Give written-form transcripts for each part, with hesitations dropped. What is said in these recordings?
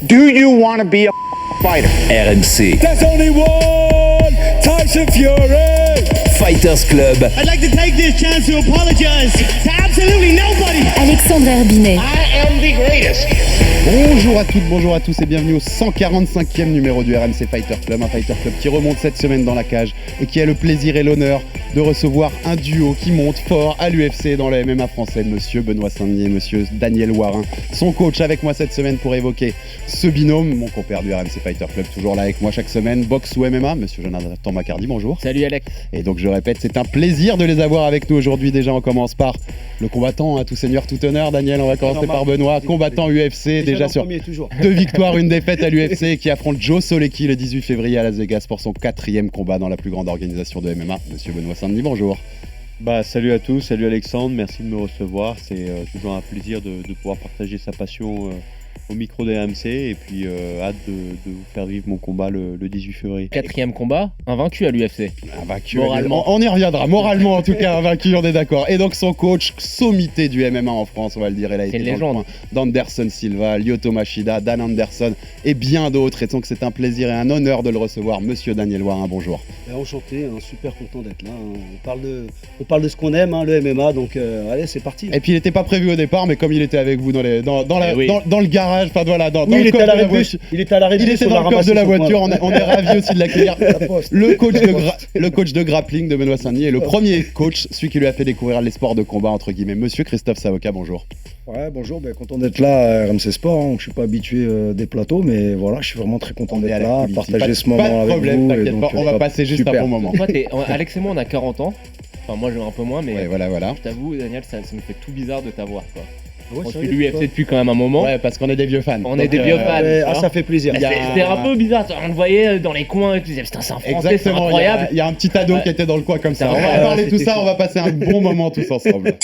Do you want to be a fighter? RMC. There's only one Tyson Fury. Fighters Club. I'd like to take this chance to apologize to absolutely nobody. Alexandre Herbinet. I am the greatest. Bonjour à toutes, bonjour à tous et bienvenue au 145e numéro du RMC Fighter Club, un Fighter Club qui remonte cette semaine dans la cage et qui a le plaisir et l'honneur de recevoir un duo qui monte fort à l'UFC dans la MMA française, monsieur Benoît Saint-Denis et monsieur Daniel Warin, son coach avec moi cette semaine pour évoquer ce binôme, mon compère du RMC Fighter Club, toujours là avec moi chaque semaine, boxe ou MMA, monsieur Jonathan Macardy, bonjour. Salut Alex. Et donc je répète, c'est un plaisir de les avoir avec nous aujourd'hui. Déjà on commence par le combattant, tout seigneur, tout honneur. Daniel, on va commencer par Benoît, combattant UFC, déjà sur 2 victoires, 1 défaite à l'UFC, qui affronte Joe Solecki le 18 février à Las Vegas pour son 4e combat dans la plus grande organisation de MMA. Monsieur Benoît Saint-Denis, bonjour. Salut à tous, salut Alexandre, merci de me recevoir. C'est toujours un plaisir de pouvoir partager sa passion au micro des RMC et puis hâte de vous faire vivre mon combat le 18 février. 4e combat, invaincu à l'UFC. Invaincu, moralement. On y reviendra, moralement en tout cas, invaincu, on est d'accord. Et donc son coach, sommité du MMA en France, on va le dire, il a été une dans légende. le coin d'Anderson Silva, Lyoto Machida, Dan Anderson et bien d'autres. Et donc c'est un plaisir et un honneur de le recevoir, monsieur Daniel Warin, bonjour. Enchanté, super content d'être là. On parle de ce qu'on aime, le MMA, donc allez, c'est parti. Et puis il n'était pas prévu au départ, mais comme il était avec vous dans le garage, enfin voilà, dans Oui, le il était coffre à de la l'arrêt voiture. Il était à l'arrêt Il était dans le coffre de la voiture, on est ravis aussi de l'accueillir. Le coach de grappling de Benoît Saint-Denis et le premier coach, celui qui lui a fait découvrir les sports de combat, entre guillemets, monsieur Christophe Savoca, bonjour. Ouais, bonjour, content d'être là à RMC Sport. Je suis pas habitué des plateaux, mais voilà, je suis vraiment très content d'être là, partager ce moment avec vous. Pas de problème, on va passer juste un bon moment. Toi, Alex et moi, on a 40 ans. Enfin, moi, j'ai un peu moins, mais Ouais, voilà. je t'avoue, Daniel, ça me fait tout bizarre de t'avoir, quoi. Ouais, On suit l'UFC depuis quand même un moment. Ouais, parce qu'on est des vieux fans. On est des vieux fans. ça fait plaisir. C'était un peu bizarre. On le voyait dans les coins. Tu disais, putain, c'est un Français, c'est Exactement, incroyable. il y a un petit ado qui était dans le coin comme ça. On va Ouais, parler de tout ça, on va passer un bon moment tous ensemble.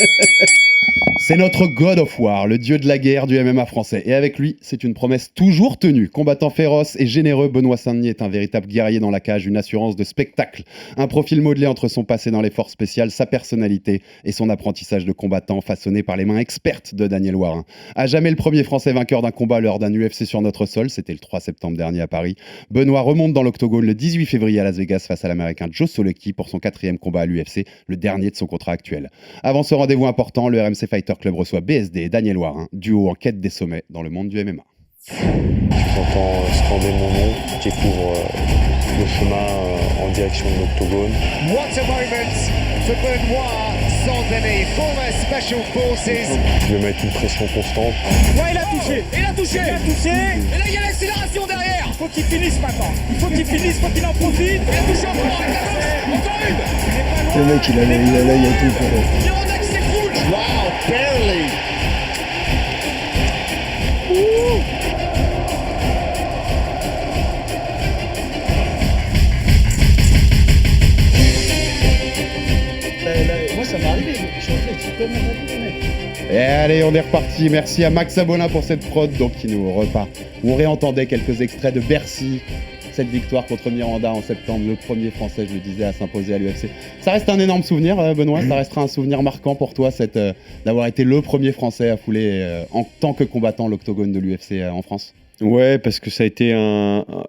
C'est notre God of War, le dieu de la guerre du MMA français. Et avec lui, c'est une promesse toujours tenue. Combattant féroce et généreux, Benoît Saint-Denis est un véritable guerrier dans la cage, une assurance de spectacle. Un profil modelé entre son passé dans les forces spéciales, sa personnalité et son apprentissage de combattant façonné par les mains expertes de Daniel Warin. À jamais le premier Français vainqueur d'un combat lors d'un UFC sur notre sol, c'était le 3 septembre dernier à Paris. Benoît remonte dans l'octogone le 18 février à Las Vegas face à l'américain Joe Solecki pour son 4e combat à l'UFC, le dernier de son contrat actuel. Avant ce rendez-vous important, le RMC Fighter Club reçoit BSD et Daniel Warin, duo en quête des sommets dans le monde du MMA. J'entends scander mon nom, je découvre le chemin en direction de l'octogone. What a moment for Benoît Saint-Denis, former Special Forces. Je vais mettre une pression constante. Ouais, il a touché. Et là, il y a l'accélération derrière. Il faut qu'il finisse maintenant. Il faut qu'il en profite. Il a touché encore une. Le mec, il a l'œil et tout. Yannick s'écroule. Wow, barely. Moi, ça m'est arrivé. Je suis rentré, tu peux me mec. Et allez, on est reparti. Merci à Max Abolin pour cette prod donc, qui nous repart. On réentendait quelques extraits de Bercy. Cette victoire contre Miranda en septembre, le premier Français, je le disais, à s'imposer à l'UFC. Ça reste un énorme souvenir, Benoît. Ça restera un souvenir marquant pour toi, d'avoir été le premier Français à fouler en tant que combattant l'octogone de l'UFC en France. Ouais, parce que ça a été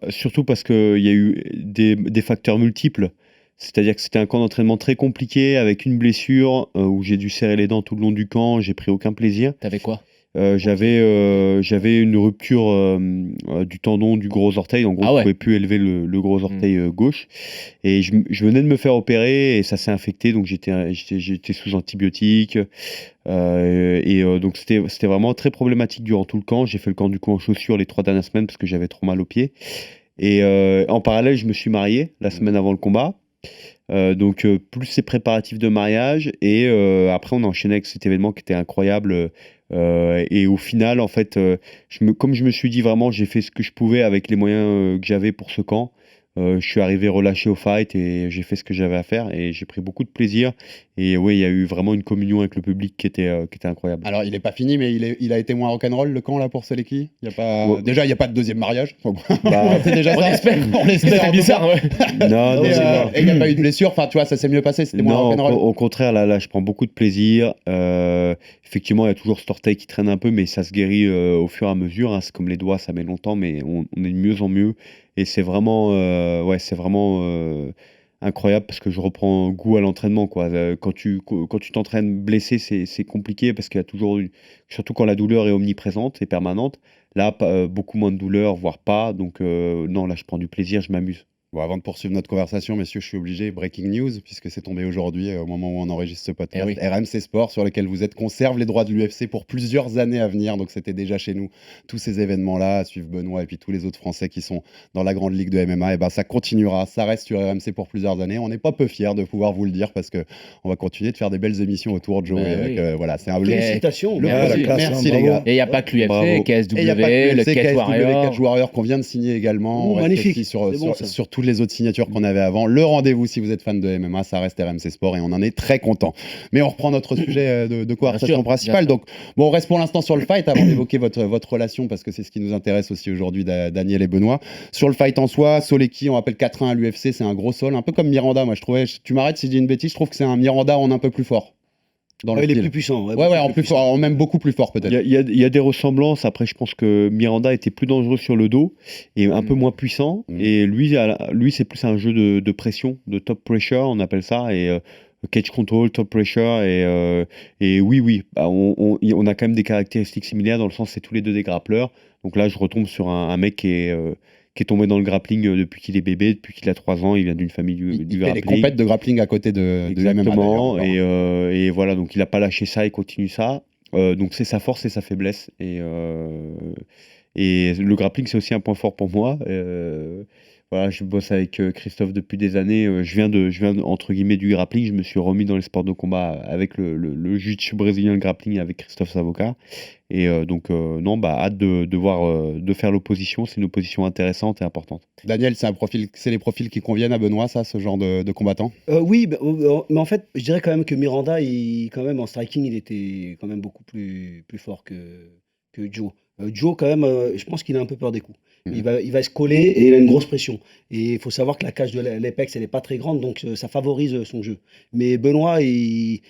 surtout parce qu'il y a eu des facteurs multiples. C'est-à-dire que c'était un camp d'entraînement très compliqué avec une blessure où j'ai dû serrer les dents tout le long du camp, j'ai pris aucun plaisir. T'avais quoi ? J'avais une rupture du tendon du gros orteil. En gros, je ne pouvais plus élever le gros orteil gauche. Et je venais de me faire opérer et ça s'est infecté. Donc, j'étais sous antibiotiques. Donc, c'était vraiment très problématique durant tout le camp. J'ai fait le camp du coup en chaussures les 3 dernières semaines parce que j'avais trop mal aux pieds. Et en parallèle, je me suis marié la semaine avant le combat. Donc plus ces préparatifs de mariage et après on a enchaîné avec cet événement qui était incroyable et au final en fait comme je me suis dit vraiment j'ai fait ce que je pouvais avec les moyens que j'avais pour ce camp Je suis arrivé relâché au fight et j'ai fait ce que j'avais à faire et j'ai pris beaucoup de plaisir. Et oui, il y a eu vraiment une communion avec le public qui était incroyable. Alors, il n'est pas fini, mais il a été moins rock'n'roll le camp là pour Seleki. Déjà, il n'y a pas de deuxième mariage. C'est déjà On ça. l'espère. On l'espère. C'est bizarre, ouais. Non, Et il n'y a pas eu de blessure. Enfin, tu vois, ça s'est mieux passé. C'était moins non, rock'n'roll. au contraire, là, je prends beaucoup de plaisir. Effectivement, il y a toujours cet orteil qui traîne un peu, mais ça se guérit au fur et à mesure. Hein. C'est comme les doigts, ça met longtemps, mais on est de mieux en mieux. Et c'est vraiment, incroyable parce que je reprends goût à l'entraînement, quoi. Quand tu t'entraînes blessé, c'est compliqué parce qu'il y a toujours, surtout quand la douleur est omniprésente et permanente. Là, beaucoup moins de douleur, voire pas. Donc, non, là, je prends du plaisir, je m'amuse. Bon, avant de poursuivre notre conversation, messieurs, je suis obligé, breaking news, puisque c'est tombé aujourd'hui, au moment où on enregistre ce podcast. Eh oui. RMC Sport, sur lequel vous êtes, conserve les droits de l'UFC pour plusieurs années à venir. Donc, c'était déjà chez nous, tous ces événements-là, à suivre Benoît et puis tous les autres Français qui sont dans la grande ligue de MMA. Et ben, ça continuera, ça reste sur RMC pour plusieurs années. On n'est pas peu fiers de pouvoir vous le dire parce qu'on va continuer de faire des belles émissions autour de Joe. Voilà, c'est un Félicitations. Merci. Merci les gars. Et il n'y a pas que l'UFC, Bravo. KSW, Et il y a pas que le KSW, Cage Warrior. Cage Warrior qu'on vient de signer également. Oh, On reste magnifique. aussi C'est bon, ça. sur toutes les autres signatures qu'on avait avant. Le rendez-vous, si vous êtes fan de MMA, ça reste RMC Sport et on en est très content. Mais on reprend notre sujet de conversation principale. Donc, bon, on reste pour l'instant sur le fight avant d'évoquer votre relation parce que c'est ce qui nous intéresse aussi aujourd'hui, Daniel et Benoît. Sur le fight en soi, Soleki, on rappelle 4-1 à l'UFC, c'est un gros sol, un peu comme Miranda, moi je trouvais. Tu m'arrêtes si je dis une bêtise, je trouve que c'est un Miranda en un peu plus fort. Dans le Il est style. plus puissant. Ouais, en plus fort, même beaucoup plus fort peut-être. Il y a des ressemblances. Après, je pense que Miranda était plus dangereux sur le dos et un peu moins puissant. Et lui, c'est plus un jeu de pression, de top pressure, on appelle ça. Et catch control, top pressure. Et oui, bah, on a quand même des caractéristiques similaires dans le sens c'est tous les deux des grappleurs. Donc là, je retombe sur un mec qui est tombé dans le grappling depuis qu'il est bébé, depuis qu'il a 3 ans. Il vient d'une famille du Il fait grappling. les compètes de grappling à côté de MMA. Exactement. d'ailleurs. Et voilà, donc il n'a pas lâché ça, il continue ça. Donc c'est sa force et sa faiblesse. Et le grappling, c'est aussi un point fort pour moi. Voilà, je bosse avec Christophe depuis des années. Je viens entre guillemets du grappling. Je me suis remis dans les sports de combat avec le jiu-jitsu brésilien, le grappling avec Christophe Savoca. Et donc, non, hâte de voir, de faire l'opposition. C'est une opposition intéressante et importante. Daniel, c'est les profils qui conviennent à Benoît, ça, ce genre de combattant? Oui, mais en fait, je dirais quand même que Miranda, quand même, en striking, il était quand même beaucoup plus fort que Joe. Joe, quand même, je pense qu'il a un peu peur des coups. Il va se coller et il a une grosse pression. Et il faut savoir que la cage de l'Apex, elle n'est pas très grande, donc ça favorise son jeu. Mais Benoît, il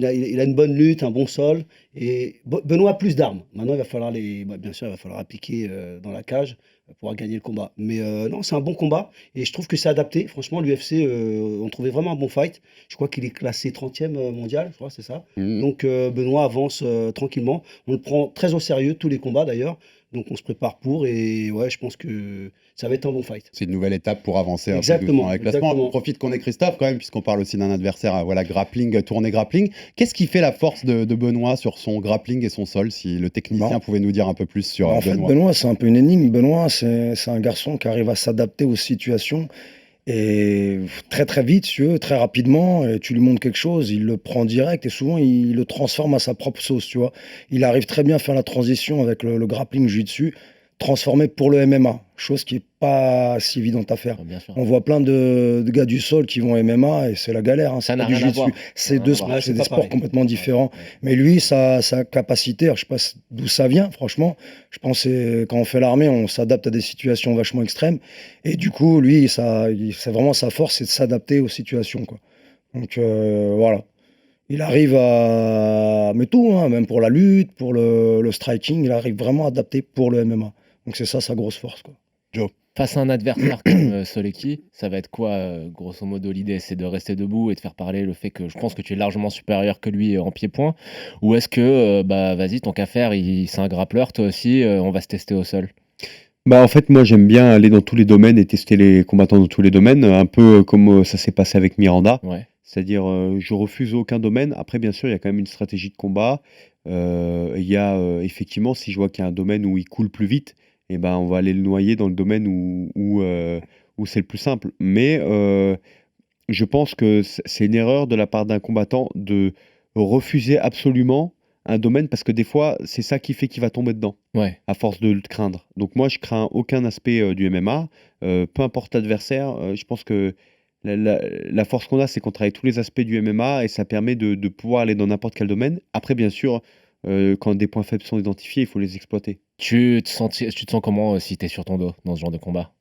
a une bonne lutte, un bon sol. Et Benoît a plus d'armes. Maintenant, il va falloir bien sûr, il va falloir appliquer dans la cage pour pouvoir gagner le combat. Mais non, c'est un bon combat. Et je trouve que c'est adapté. Franchement, l'UFC, on trouvait vraiment un bon fight. Je crois qu'il est classé 30e mondial, je crois, c'est ça. Donc Benoît avance tranquillement. On le prend très au sérieux, tous les combats d'ailleurs. Donc on se prépare pour et ouais, je pense que ça va être un bon fight. C'est une nouvelle étape pour avancer un peu Exactement, doucement avec le classement. exactement. On profite qu'on est Christophe quand même, puisqu'on parle aussi d'un adversaire, voilà, grappling, tournée grappling. Qu'est-ce qui fait la force de Benoît sur son grappling et son sol? Si le technicien pouvait nous dire un peu plus sur En Benoît. fait, Benoît, c'est un peu une énigme. Benoît, c'est un garçon qui arrive à s'adapter aux situations et très très vite, si tu veux, très rapidement. Et tu lui montres quelque chose, il le prend direct et souvent il le transforme à sa propre sauce, tu vois. Il arrive très bien à faire la transition avec le grappling jiu-jitsu, transformé pour le MMA, chose qui est pas si évidente à faire. Bien sûr. On voit plein de gars du sol qui vont MMA et c'est la galère. Hein. Ça C'est n'a pas du rien à jiu-jitsu. voir. C'est Rien deux à sports, voir. c'est C'est des pas sports pareil. complètement différents. Mais lui, sa capacité, alors je sais pas d'où ça vient, franchement. Je pense que quand on fait l'armée, on s'adapte à des situations vachement extrêmes. Et du coup, lui, c'est vraiment sa force, c'est de s'adapter aux situations, quoi. Donc voilà. Il arrive à... Mais tout, hein, même pour la lutte, pour le striking, il arrive vraiment à adapter pour le MMA. Donc c'est ça sa grosse force, quoi. Face à un adversaire comme Soleki, ça va être quoi, grosso modo, l'idée? C'est de rester debout et de faire parler le fait que je pense que tu es largement supérieur que lui en pied-point? Ou est-ce que, vas-y, tant qu'à faire, c'est un grappleur, toi aussi, on va se tester au sol? En fait, moi, j'aime bien aller dans tous les domaines et tester les combattants dans tous les domaines, un peu comme ça s'est passé avec Miranda. Ouais. C'est-à-dire, je refuse aucun domaine. Après, bien sûr, il y a quand même une stratégie de combat. Il y a effectivement, si je vois qu'il y a un domaine où il coule plus vite, eh ben, on va aller le noyer dans le domaine où c'est le plus simple. Mais je pense que c'est une erreur de la part d'un combattant de refuser absolument un domaine parce que des fois, c'est ça qui fait qu'il va tomber dedans, à force de le craindre. Donc moi, je crains aucun aspect du MMA, peu importe l'adversaire. Je pense que la force qu'on a, c'est qu'on travaille tous les aspects du MMA et ça permet de pouvoir aller dans n'importe quel domaine. Après, bien sûr, quand des points faibles sont identifiés, il faut les exploiter. Tu te sens comment si tu es sur ton dos dans ce genre de combat?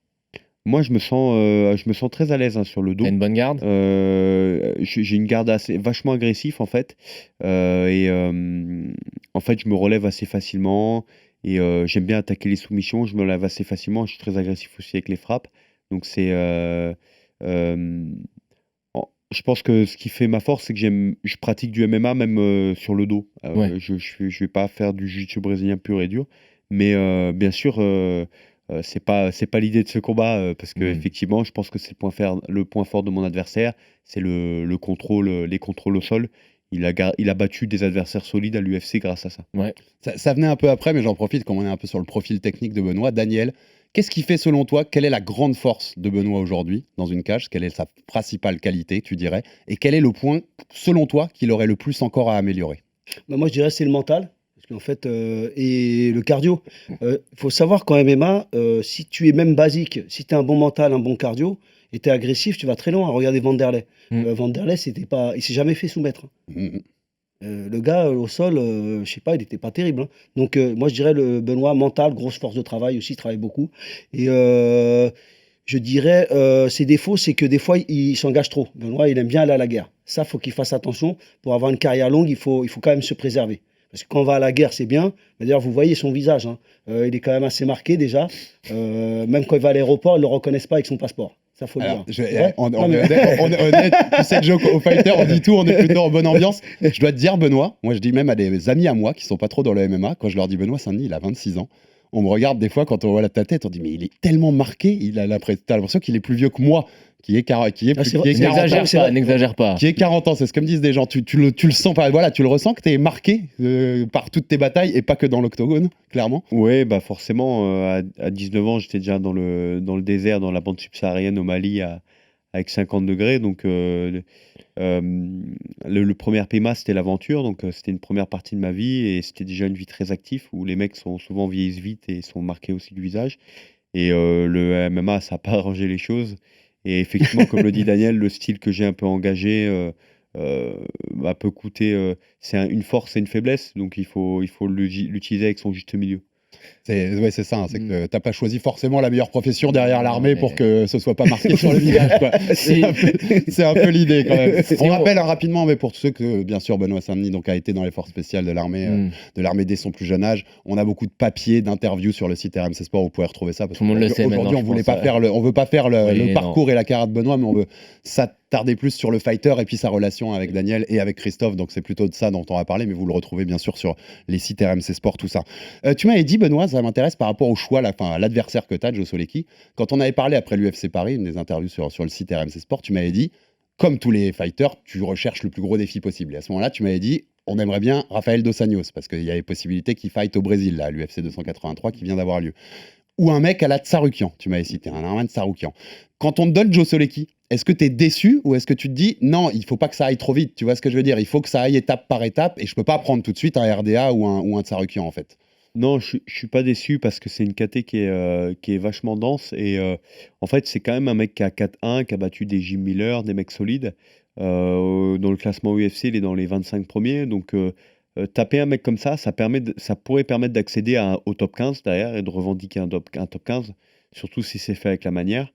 Moi, je me sens très à l'aise sur le dos. T'as une bonne garde? J'ai une garde vachement agressive en fait. En fait, je me relève assez facilement et j'aime bien attaquer les soumissions. Je me relève assez facilement. Je suis très agressif aussi avec les frappes. Donc c'est je pense que ce qui fait ma force, c'est que je pratique du MMA même sur le dos. Je vais pas faire du jiu-jitsu brésilien pur et dur, mais bien sûr, c'est pas l'idée de ce combat parce que effectivement, je pense que c'est le point fort de mon adversaire, c'est le contrôle, les contrôles au sol. Il a battu des adversaires solides à l'UFC grâce à ça. Ouais. Ça venait un peu après, mais j'en profite quand on est un peu sur le profil technique de Benoît. Daniel, qu'est-ce qui fait selon toi, quelle est la grande force de Benoît aujourd'hui dans une cage? Quelle est sa principale qualité, tu dirais? Et quel est le point, selon toi, qu'il aurait le plus encore à améliorer? Moi, je dirais c'est le mental. Parce qu'en fait, et le cardio. Il faut savoir qu'en MMA, si tu es même basique, si tu as un bon mental, un bon cardio, et tu es agressif, tu vas très loin. Regardez Vanderlei. Vanderlei, il s'est jamais fait soumettre. Le gars au sol, je sais pas, il n'était pas terrible. Donc moi je dirais le Benoît mental, grosse force de travail aussi, il travaille beaucoup. Et je dirais ses défauts, c'est que des fois il s'engage trop. Benoît, il aime bien aller à la guerre. Ça, faut qu'il fasse attention. Pour avoir une carrière longue, il faut quand même se préserver. Parce que quand on va à la guerre, c'est bien. Mais d'ailleurs, vous voyez son visage. Il est quand même assez marqué déjà. Même quand il va à l'aéroport, ils ne le reconnaissent pas avec son passeport. Ça, faut le dire. On est honnête, tu sais, Joe, au fighter, on dit tout, on est plutôt en bonne ambiance. Je dois te dire, Benoît, moi je dis même à des amis à moi qui sont pas trop dans le MMA, quand je leur dis Benoît Saint-Denis, il a 26 ans, on me regarde des fois quand on voit ta tête, on dit mais il est tellement marqué, t'as l'impression qu'il est plus vieux que moi. N'exagère pas. Qui est 40 ans, c'est ce que me disent des gens. Tu le sens pas, voilà, tu le ressens que tu es marqué par toutes tes batailles et pas que dans l'octogone, clairement. Oui, bah forcément, à 19 ans, j'étais déjà dans le désert, dans la bande subsaharienne au Mali avec 50 degrés. Donc, le premier PEMA, c'était l'aventure. Donc, c'était une première partie de ma vie et c'était déjà une vie très active où les mecs sont souvent vieillissent vite et sont marqués aussi du visage. Et le MMA, ça n'a pas arrangé les choses. Et effectivement, comme le dit Daniel, le style que j'ai un peu engagé peut coûter. C'est une force et une faiblesse, donc il faut l'utiliser avec son juste milieu. C'est ça, c'est que t'as pas choisi forcément la meilleure profession derrière l'armée pour que ce soit pas marqué sur le visage, quoi. C'est un peu l'idée quand même. On rappelle rapidement, mais pour tous ceux que, bien sûr, Benoît Saint-Denis donc, a été dans les forces spéciales de l'armée dès son plus jeune âge. On a beaucoup de papiers, d'interviews sur le site RMC Sport, vous pouvez retrouver ça. Parce tout le monde le sait aujourd'hui, on veut pas faire le parcours et la carrière de Benoît, mais on veut s'attarder plus sur le fighter et puis sa relation avec Daniel et avec Christophe. Donc c'est plutôt de ça dont on va parler, mais vous le retrouvez bien sûr sur les sites RMC Sport, tout ça. Tu m'avais dit, Benoît, ça m'intéresse par rapport au choix, à l'adversaire que tu as, Joe Solecki. Quand on avait parlé après l'UFC Paris, une des interviews sur le site RMC Sport, tu m'avais dit, comme tous les fighters, tu recherches le plus gros défi possible. Et à ce moment-là, tu m'avais dit, on aimerait bien Rafael Dos Anjos, parce qu'il y avait possibilité qu'il fight au Brésil, là, à l'UFC 283 qui vient d'avoir lieu. Ou un mec à la Tsarukian, tu m'avais cité, un Arman Tsarukian. Quand on te donne Joe Solecki, est-ce que tu es déçu ou est-ce que tu te dis non, il faut pas que ça aille trop vite, tu vois ce que je veux dire? Il faut que ça aille étape par étape et je peux pas prendre tout de suite un RDA ou un Tsarukian en fait. Non, je suis pas déçu parce que c'est une KT qui est vachement dense et en fait, c'est quand même un mec qui a 4-1, qui a battu des Jim Miller, des mecs solides. Dans le classement UFC, il est dans les 25 premiers. Donc, taper un mec comme ça pourrait permettre d'accéder au top 15 derrière et de revendiquer un top 15, surtout si c'est fait avec la manière.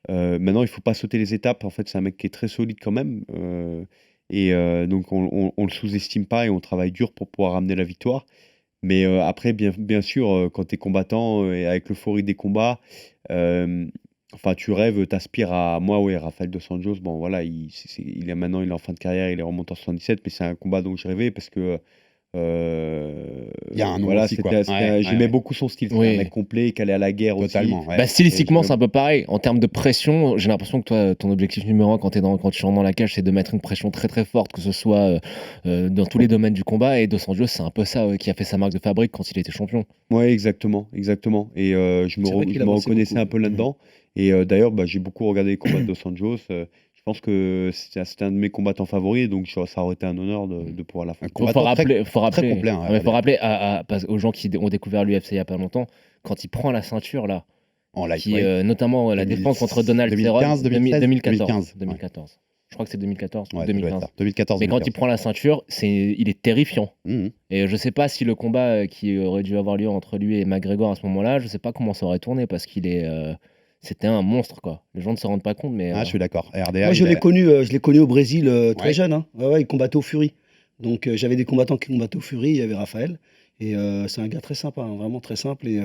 Maintenant, il faut pas sauter les étapes. En fait, c'est un mec qui est très solide quand même. Donc, on le sous-estime pas et on travaille dur pour pouvoir ramener la victoire. Mais après, bien sûr, quand tu es combattant et avec l'euphorie des combats, tu rêves, t'aspires à moi, Rafael Dos Anjos. Bon, voilà, maintenant, il est en fin de carrière, il est remonté en 77, mais c'est un combat dont je rêvais parce que il y a un nom aussi, quoi. J'aimais beaucoup son style. C'est un mec complet, qui allait à la guerre totalement, aussi. Stylistiquement, c'est un peu pareil. En termes de pression, j'ai l'impression que toi, ton objectif numéro 1 quand tu rentres dans la cage, c'est de mettre une pression très très forte, que ce soit dans tous les domaines du combat. Et Dos Anjos, c'est un peu ça qui a fait sa marque de fabrique quand il était champion. Ouais, exactement. Et je me reconnaissais un peu là-dedans. Et d'ailleurs, j'ai beaucoup regardé les combats de Dos Anjos. Je pense que c'était un de mes combattants favoris, donc ça aurait été un honneur de pouvoir l'affronter. Un combattant Faut rappeler, très complet. Hein, faut rappeler aux gens qui ont découvert l'UFC il y a pas longtemps, quand il prend la ceinture là, en lightweight. notamment la défense contre Donald 2015, 2016, 2014. 2015. Je crois que c'est 2014 ou Ouais, 2015. 2014. Mais quand il prend la ceinture, il est terrifiant. Mhm. Et je sais pas si le combat qui aurait dû avoir lieu entre lui et McGregor à ce moment-là, je sais pas comment ça aurait tourné parce qu'il est c'était un monstre quoi. Les gens ne se rendent pas compte mais Je suis d'accord. RDA. Moi, je l'ai connu au Brésil très jeune. Hein. Ouais, il combattait au Fury. Donc, j'avais des combattants qui combattaient au Fury. Il y avait Raphaël. Et c'est un gars très sympa, hein, vraiment très simple. Et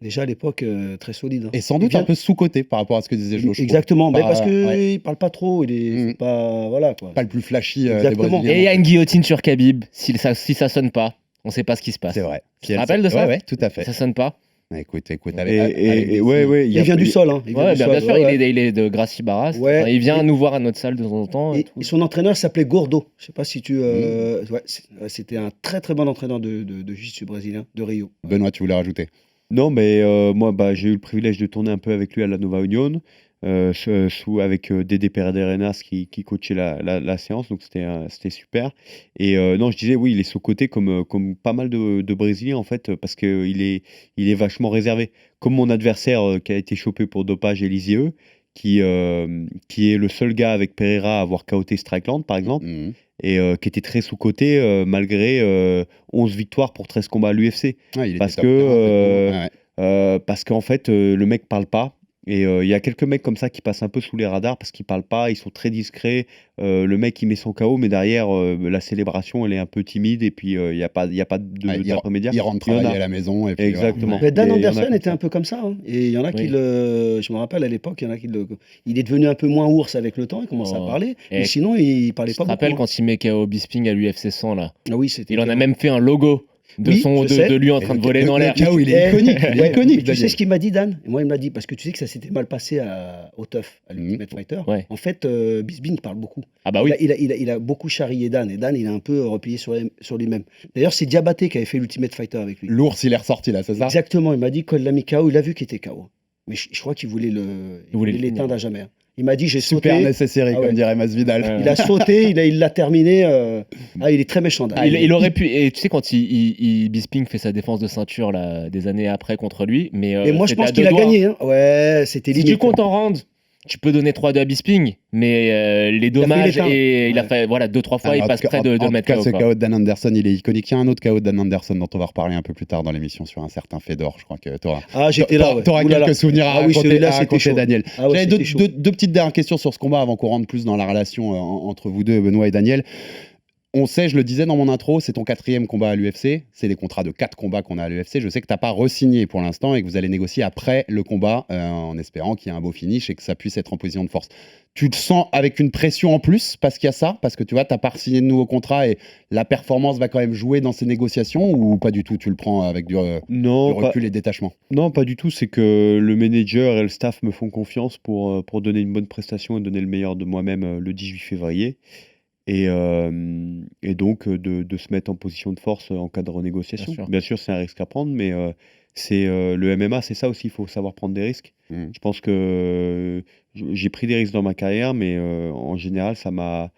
déjà à l'époque, très solide. Hein. Et sans doute un peu sous-coté par rapport à ce que disait Joe. Exactement, mais parce qu'il parle pas trop. Il est pas. Voilà quoi. Pas le plus flashy des Exactement. Brésiliens. Et il y a une guillotine sur Khabib. Si ça sonne pas, on sait pas ce qui se passe. C'est vrai. Tu te rappelles de ça? Ouais, tout à fait. Ça sonne pas. Écoute. Ouais, Il vient du sol. Hein. Il vient Ouais, du bien sol, sûr, ouais. il est de Gracie Barras. Ouais. Enfin, il vient nous voir à notre salle de temps en temps. Et son entraîneur s'appelait Gordo. Je sais pas si tu. C'était un très très bon entraîneur de jiu-jitsu brésilien de Rio. Benoît, tu voulais rajouter? Non, mais moi, j'ai eu le privilège de tourner un peu avec lui à la Nova Union, avec Dédé Perederenas qui coachait la séance, donc c'était super. Et non, je disais, oui, il est sous-coté comme pas mal de Brésiliens, en fait, parce qu'il est vachement réservé. Comme mon adversaire qui a été chopé pour dopage, Elisieux, qui est le seul gars avec Pereira à avoir KOT Strickland, par exemple, et qui était très sous-coté malgré 11 victoires pour 13 combats à l'UFC. Parce qu'en fait, le mec parle pas. Et il y a quelques mecs comme ça qui passent un peu sous les radars parce qu'ils parlent pas, ils sont très discrets. Le mec il met son KO, mais derrière la célébration elle est un peu timide et puis il y a pas d'intermédiaire. Il rentre travailler à la maison. Et puis, exactement. Mais Dan Anderson était un peu comme ça. Hein. Et il y en a qui je me rappelle à l'époque, il y en a il est devenu un peu moins ours avec le temps, il commence à parler. Mais sinon il parlait pas beaucoup. Je te rappelle quand il met KO Bisping à l'UFC 100 là. Ah oui, c'était. Il en a même fait un logo. De lui en train de voler dans l'air. Il est iconique. Tu sais ce qu'il m'a dit, Dan? Moi, il m'a dit, parce que tu sais que ça s'était mal passé au TUF, à l'Ultimate Fighter. Ouais. En fait, Bisping parle beaucoup. Ah bah oui. Il a beaucoup charrié Dan, et Dan, il a un peu replié sur lui-même. D'ailleurs, c'est Diabaté qui avait fait l'Ultimate Fighter avec lui. L'ours, il est ressorti là, c'est ça? Exactement, il m'a dit, quand il l'a mis KO, il a vu qu'il était KO. Mais je crois qu'il voulait l'éteindre à jamais. Il m'a dit, j'ai sauté. Super nécessaire, comme dirait Masvidal. Il a sauté, il l'a terminé. Il est très méchant. Il aurait pu. Et tu sais, quand Bisping fait sa défense de ceinture là, des années après contre lui. Mais moi, je pense qu'il a gagné. Hein. Ouais, c'était limite. Si tu comptes en round, tu peux donner 3-2 à Bisping, mais les dommages, il a fait 2-3 fois, il passe près de le mettre KO. Ce KO de Dan Anderson, il est iconique. Il y a un autre KO de Dan Anderson dont on va reparler un peu plus tard dans l'émission sur un certain Fedor. Je crois que tu auras. J'étais là. T'auras quelques souvenirs à raconter, Daniel. J'avais deux petites dernières questions sur ce combat avant qu'on rentre plus dans la relation entre vous deux, Benoît et Daniel. On sait, je le disais dans mon intro, c'est ton 4e combat à l'UFC. C'est des contrats de 4 combats qu'on a à l'UFC. Je sais que tu n'as pas re-signé pour l'instant et que vous allez négocier après le combat en espérant qu'il y ait un beau finish et que ça puisse être en position de force. Tu te sens avec une pression en plus parce qu'il y a ça? Parce que tu vois, tu n'as pas signé de nouveau contrat et la performance va quand même jouer dans ces négociations ou pas du tout? Tu le prends avec du recul et détachement? Non, pas du tout. C'est que le manager et le staff me font confiance pour donner une bonne prestation et donner le meilleur de moi-même le 18 février. Et donc de se mettre en position de force en cas de renégociation. Bien sûr, c'est un risque à prendre, mais c'est le MMA, c'est ça aussi, il faut savoir prendre des risques. Je pense que j'ai pris des risques dans ma carrière, mais en général, ça m'a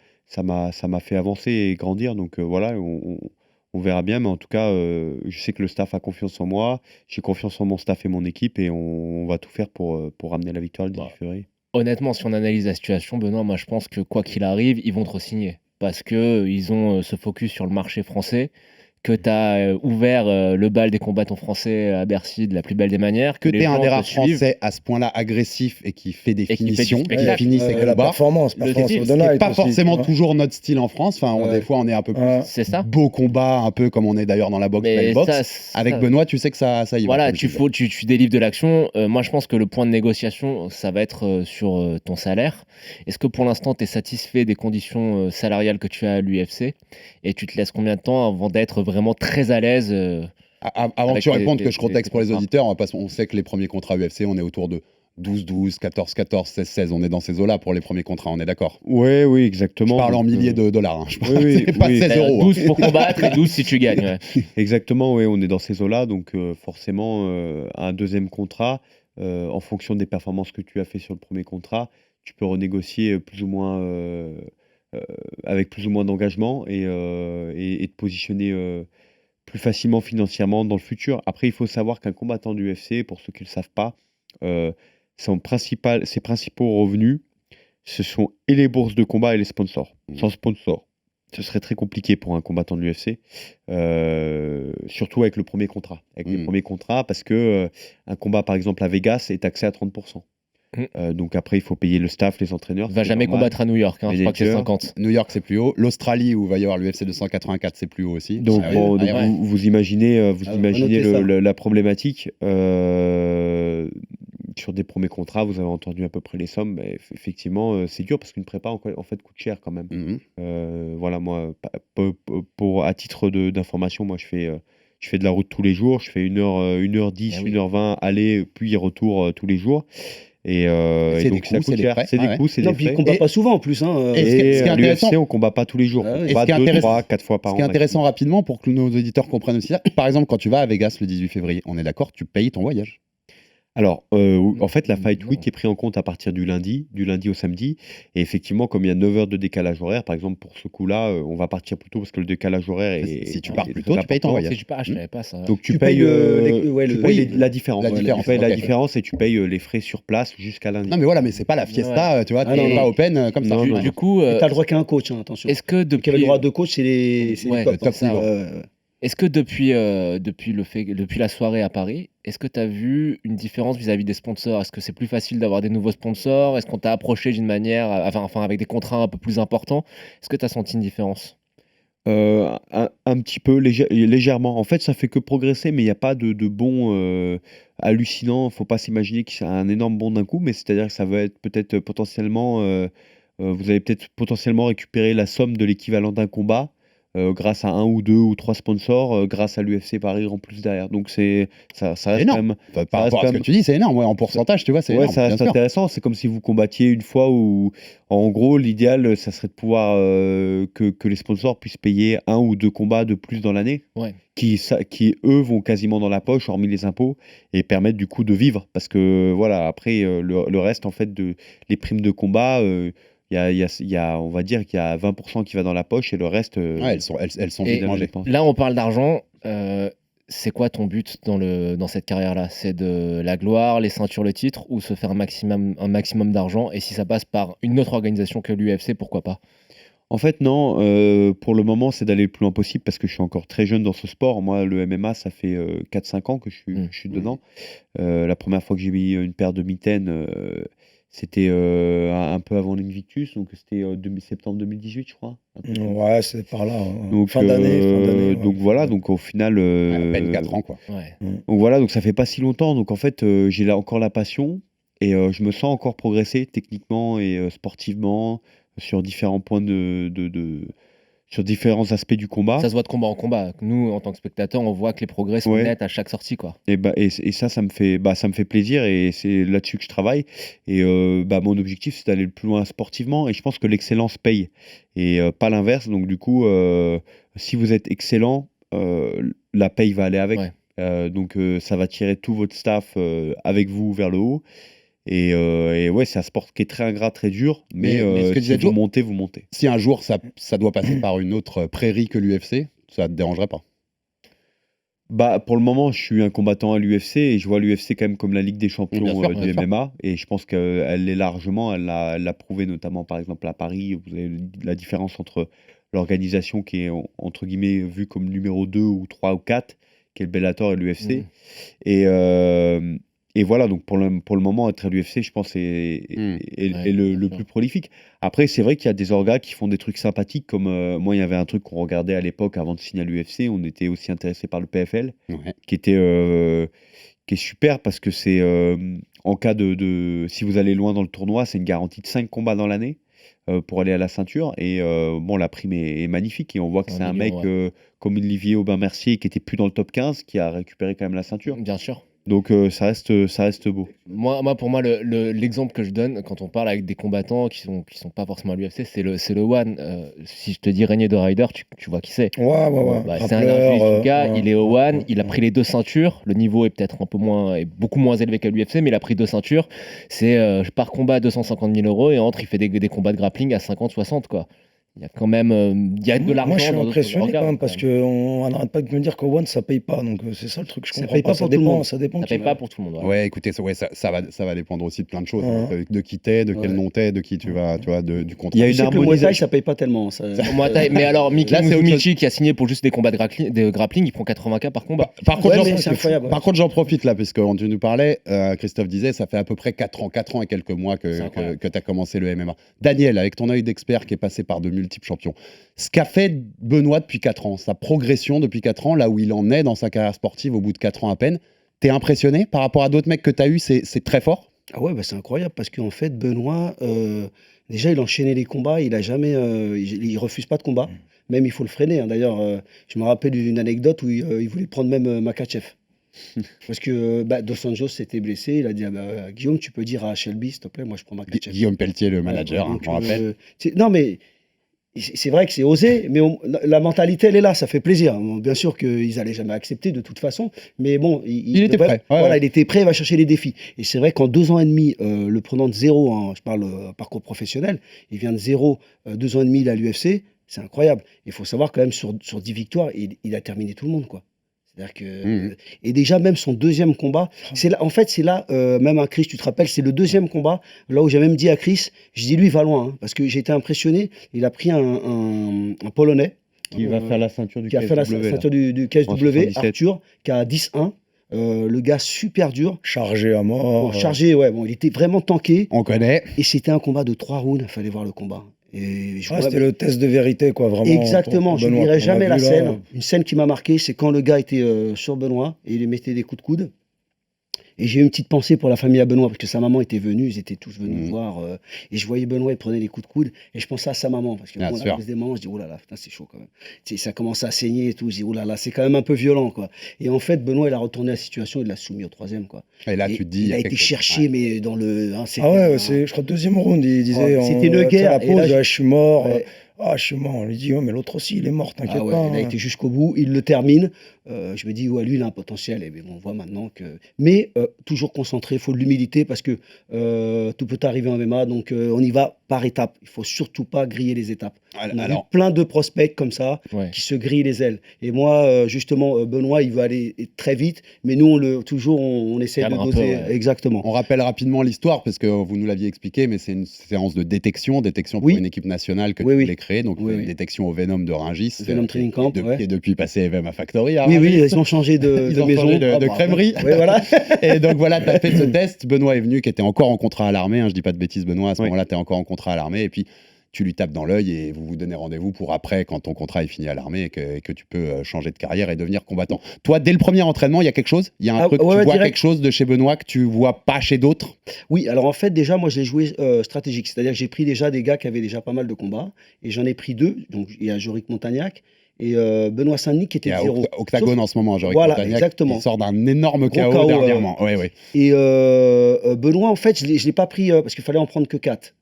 fait avancer et grandir. Donc voilà, on verra bien, mais en tout cas, je sais que le staff a confiance en moi, j'ai confiance en mon staff et mon équipe, et on va tout faire pour ramener la victoire le 18 février. Honnêtement, si on analyse la situation, Benoît, moi je pense que quoi qu'il arrive, ils vont te re-signer. Parce qu'ils ont ce focus sur le marché français, que tu as ouvert le bal des combattants français à Bercy de la plus belle des manières. Que tu es un des rares français à ce point-là agressif et qui fait des finitions, qui finit ses combats. La performance c'est pas forcément toujours notre style en France. Enfin, des fois, on est un peu plus beau combat, un peu comme on est d'ailleurs dans la boxe. Avec Benoît, tu sais que ça y va. Voilà, tu délivres de l'action. Moi, je pense que le point de négociation, ça va être sur ton salaire. Est-ce que pour l'instant, tu es satisfait des conditions salariales que tu as à l'UFC? Et tu te laisses combien de temps avant d'être vraiment très à l'aise Avant que tu répondes, que je contexte pour les auditeurs, on sait que les premiers contrats UFC, on est autour de 12-12, 14-14, 16-16. On est dans ces eaux-là pour les premiers contrats, on est d'accord? Oui, exactement. Je parle en milliers de dollars. Hein. C'est pas 16 euros. 12 pour combattre et 12 si tu gagnes. Ouais. Exactement, oui, on est dans ces eaux-là. Donc forcément, un deuxième contrat, en fonction des performances que tu as fait sur le premier contrat, tu peux renégocier plus ou moins avec plus ou moins d'engagement et te positionner plus facilement financièrement dans le futur. Après, il faut savoir qu'un combattant du UFC, pour ceux qui ne le savent pas, ses principaux revenus, ce sont et les bourses de combat et les sponsors. Sans sponsor, ce serait très compliqué pour un combattant de l'UFC, surtout avec le premier contrat. Avec les premiers contrats, parce que un combat, par exemple, à Vegas, est taxé à 30%. Donc après, il faut payer le staff, les entraîneurs. Il va jamais combattre à New York, je crois que c'est 50. New York, c'est plus haut. L'Australie, où va y avoir l'UFC 284, c'est plus haut aussi. Donc, vous imaginez, la problématique. Sur des premiers contrats, vous avez entendu à peu près les sommes. Mais effectivement, c'est dur parce qu'une prépa, en fait, coûte cher quand même. Voilà, moi, à titre d'information, moi, je fais de la route tous les jours. Je fais 1h10, 1h20 aller, puis retour tous les jours. Et donc ça coûte cher. C'est des coûts, c'est des frais. Puis il combat pas souvent en plus. Et à l'UFC, on combat pas tous les jours. On combat 2, 3, 4 fois par an. Ce qui est intéressant rapidement pour que nos auditeurs comprennent aussi ça, par exemple, quand tu vas à Vegas le 18 février, on est d'accord, tu payes ton voyage. Alors, en fait, la Fight Week est prise en compte à partir du lundi au samedi. Et effectivement, comme il y a 9 heures de décalage horaire, par exemple, pour ce coup-là, on va partir plus tôt parce que le décalage horaire est. Si tu pars plus tôt, tu payes ton voyage. Si tu pars, je savais pas ça. Donc, tu payes la différence. Tu payes la différence et tu payes les frais sur place jusqu'à lundi. Non, mais voilà, mais c'est pas la fiesta, tu vois, t'es pas open comme ça. Du coup. T'as le droit qu'à un coach, attention. Est-ce que depuis. Qui avait le droit à 2 coachs, c'est les top. Est-ce que depuis la soirée à Paris, est-ce que tu as vu une différence vis-à-vis des sponsors? Est-ce que c'est plus facile d'avoir des nouveaux sponsors? Est-ce qu'on t'a approché d'une manière, enfin avec des contrats un peu plus importants? Est-ce que tu as senti une différence? Un petit peu, légèrement. En fait, ça fait que progresser, mais il n'y a pas de bond hallucinant. Il ne faut pas s'imaginer que c'est un énorme bond d'un coup, mais c'est-à-dire que ça va être peut-être potentiellement... vous allez peut-être potentiellement récupérer la somme de l'équivalent d'un combat. Grâce à 1 ou 2 ou 3 sponsors, grâce à l'UFC Paris en plus derrière. Donc ça reste énorme. Quand même... Par rapport à ce que tu dis, c'est énorme. Ouais, en pourcentage, tu vois, c'est énorme. Ça reste intéressant. C'est comme si vous combattiez une fois où, en gros, l'idéal, ça serait de pouvoir que les sponsors puissent payer 1 ou 2 combats de plus dans l'année, qui, eux, vont quasiment dans la poche, hormis les impôts, et permettent du coup de vivre. Parce que, voilà, après, le reste, en fait, les primes de combat... on va dire qu'il y a 20% qui va dans la poche et le reste. Elles sont bien mangées. Là, on parle d'argent. C'est quoi ton but dans cette carrière-là? C'est de la gloire, les ceintures, le titre, ou se faire un maximum d'argent? Et si ça passe par une autre organisation que l'UFC, pourquoi pas? En fait, non. Pour le moment, c'est d'aller le plus loin possible parce que je suis encore très jeune dans ce sport. Moi, le MMA, ça fait 4-5 ans que je suis dedans. La première fois que j'ai mis une paire de mitaines. C'était un peu avant l'Invictus, donc c'était septembre 2018, je crois. Ouais, c'est par là. Donc, fin d'année. Donc voilà, donc au final... à peine 4 ans, quoi. Ouais. Donc voilà, donc ça fait pas si longtemps. Donc en fait, j'ai là encore la passion et je me sens encore progresser techniquement et sportivement sur différents points sur différents aspects du combat. Ça se voit de combat en combat. Nous, en tant que spectateurs, on voit que les progrès sont nets à chaque sortie, quoi. Et ça me fait plaisir et c'est là-dessus que je travaille. Et mon objectif, c'est d'aller le plus loin sportivement. Et je pense que l'excellence paye et pas l'inverse. Donc du coup, si vous êtes excellent, la paye va aller avec. Donc ça va tirer tout votre staff avec vous vers le haut. Et ouais, c'est un sport qui est très ingrat, très dur, mais si vous montez, vous montez. Si un jour ça doit passer par une autre prairie que l'UFC, ça ne te dérangerait pas? Pour le moment, je suis un combattant à l'UFC et je vois l'UFC quand même comme la Ligue des champions du MMA. Et je pense qu'elle l'est largement, elle l'a prouvé notamment par exemple à Paris. Vous avez la différence entre l'organisation qui est entre guillemets vue comme numéro 2 ou 3 ou 4, qui est le Bellator et l'UFC. Et voilà, donc pour le moment, être à l'UFC, je pense, est le plus prolifique. Après, c'est vrai qu'il y a des orgas qui font des trucs sympathiques, comme moi, il y avait un truc qu'on regardait à l'époque avant de signer à l'UFC. On était aussi intéressé par le PFL, qui est super parce que c'est en cas de si vous allez loin dans le tournoi, c'est une garantie de 5 combats dans l'année pour aller à la ceinture. Et la prime est magnifique et on voit que c'est un mec comme Olivier Aubin-Mercier qui était plus dans le top 15, qui a récupéré quand même la ceinture. Bien sûr. Donc ça reste beau. Pour moi, l'exemple que je donne quand on parle avec des combattants qui sont pas forcément à l'UFC, c'est le One. Si je te dis Régnier de Ryder, tu vois qui c'est. Ouais. C'est un gars, il est au One, il a pris les 2 ceintures. Le niveau est peut-être est beaucoup moins élevé qu'à l'UFC, mais il a pris 2 ceintures. C'est par combat à 250 000 € et entre, il fait des combats de grappling à 50-60 quoi. Il y a quand même il y a de l'argent. Moi, je suis dans impressionné d'autres quand même parce qu'on n'arrête pas de me dire qu'au One, ça paye pas. Donc, c'est ça le truc. Je Ça comprends paye pas. pas pour tout le monde. Ça dépend. Ça paye pas pour tout le monde. Ouais, écoutez, ça va dépendre aussi de plein de choses. Ouais. De qui t'es, de quel nom t'es, de qui tu vas, tu vois, du contrat. Il y a Je une sais que le Muay harmonisation. Thai, ça paye pas tellement. Ça... Mais alors, Là, c'est autre Michi qui a signé pour juste des combats de grappling, il prend 80K par combat. Par contre, Ouais, mais c'est incroyable. Par contre, j'en profite là, parce que quand tu nous parlais, Christophe disait, ça fait à peu près 4 ans et quelques mois C'est que incroyable. tu as commencé le MMA. Daniel, avec ton œil d'expert qui est passé par de multiples champions, ce qu'a fait Benoît depuis 4 ans, sa progression depuis 4 ans, là où il en est dans sa carrière sportive au bout de 4 ans à peine, t'es impressionné par rapport à d'autres mecs que t'as eu, c'est très fort? Ah ouais, bah c'est incroyable parce qu'en fait, Benoît, déjà, il enchaînait les combats, il a jamais, il refuse pas de combat. Même il faut le freiner, hein. D'ailleurs, je me rappelle d'une anecdote où il voulait prendre même Makhachev. Parce que Dos Anjos s'était blessé, il a dit Guillaume, tu peux dire à Shelby, s'il te plaît, moi je prends Makhachev. Guillaume Pelletier, le Voilà, manager, donc, je me rappelle. non, mais c'est vrai que c'est osé, mais la mentalité, elle est là, ça fait plaisir. Bon, bien sûr qu'ils n'allaient jamais accepter de toute façon, mais bon, Il était prêt. Ouais, voilà, ouais. il était prêt, il va chercher les défis. Et c'est vrai qu'en 2 ans et demi, le prenant de zéro, je parle parcours professionnel, il vient de zéro, 2 ans et demi à l'UFC, c'est incroyable. Il faut savoir quand même, sur 10 victoires, il a terminé tout le monde, quoi. C'est-à-dire que et déjà même son 2e combat, c'est là, en fait c'est là même à Chris, tu te rappelles, c'est le 2e combat là où j'ai même dit à Chris, je dis lui il va loin hein, parce que j'ai été impressionné, il a pris un Polonais Qui va faire la ceinture du qui a fait la KSW, là. ceinture du KSW, En 77. Arthur, qui a 10-1, le gars super dur, Chargé à mort. bon, chargé, ouais, bon, il était vraiment tanké On connaît. et c'était un combat de 3 rounds, il fallait voir le combat. Et je vois- C'était le test de vérité, quoi, vraiment. Exactement, pour je Benoît. n'oublierai On a jamais vu la là, scène. Une scène qui m'a marqué, c'est quand le gars était sur Benoît et il lui mettait des coups de coude. Et j'ai eu une petite pensée pour la famille à Benoît, parce que sa maman était venue, ils étaient tous venus me voir. Et je voyais Benoît, il prenait des coups de coude. Et je pensais à sa maman, parce que Bien bon, sûr. la cause des mamans, je dis, oh là là, putain, c'est chaud quand même. Tu sais, ça commence à saigner et tout. Je dis, oh là là, c'est quand même un peu violent, quoi. Et en fait, Benoît, il a retourné la situation, il l'a soumis au 3e, quoi. Et là, Et tu te dis. il a été quelque chose. cherché, Ouais. mais dans le. Ah ouais, c'est, je crois, 2e round, il disait. C'était une guerre, À la et là, pause, je suis mort. Ouais. Je suis mort. On lui dit, mais l'autre aussi, il est mort, t'inquiète Ah ouais, pas. il a été jusqu'au bout, il le termine. Je me dis, ouais, lui, il a un potentiel. Et on voit maintenant que. Mais toujours concentré, il faut de l'humilité parce que tout peut arriver en MMA. Donc on y va par étapes. Il faut surtout pas griller les étapes. On a vu plein de prospects comme ça qui se grillent les ailes. Et moi, justement, Benoît, il veut aller très vite. Mais nous, on essaie de doser. Exactement. On rappelle rapidement l'histoire parce que vous nous l'aviez expliqué, mais c'est une séance de détection pour une équipe nationale que tu voulais créer. Donc, une détection au Venom de Rungis. Venom Training Camp. Qui est depuis passé MMA Factory. Oui, ils ont changé de maison. Changé de crèmerie. Oui, voilà. Et donc voilà, tu as fait ce test. Benoît est venu, qui était encore en contrat à l'armée. Je dis pas de bêtises, Benoît. À ce moment-là, tu es encore en contrat à l'armée. Et puis, tu lui tapes dans l'œil et vous vous donnez rendez-vous pour après, quand ton contrat est fini à l'armée et que tu peux changer de carrière et devenir combattant. Toi, dès le premier entraînement, il y a quelque chose? Il y a un truc, tu vois quelque chose de chez Benoît que tu vois pas chez d'autres? Oui, alors en fait, déjà, moi, je l'ai joué stratégique. C'est-à-dire que j'ai pris déjà des gars qui avaient déjà pas mal de combats et j'en ai pris 2. Donc, il y a Jorick Montagnac et Benoît Saint-Denis qui était de 0. Octagone en ce moment, Jorick voilà, Montagnac, exactement. il sort d'un énorme Gros KO dernièrement. Et Benoît, en fait, je l'ai pas pris parce qu'il fallait en prendre que 4.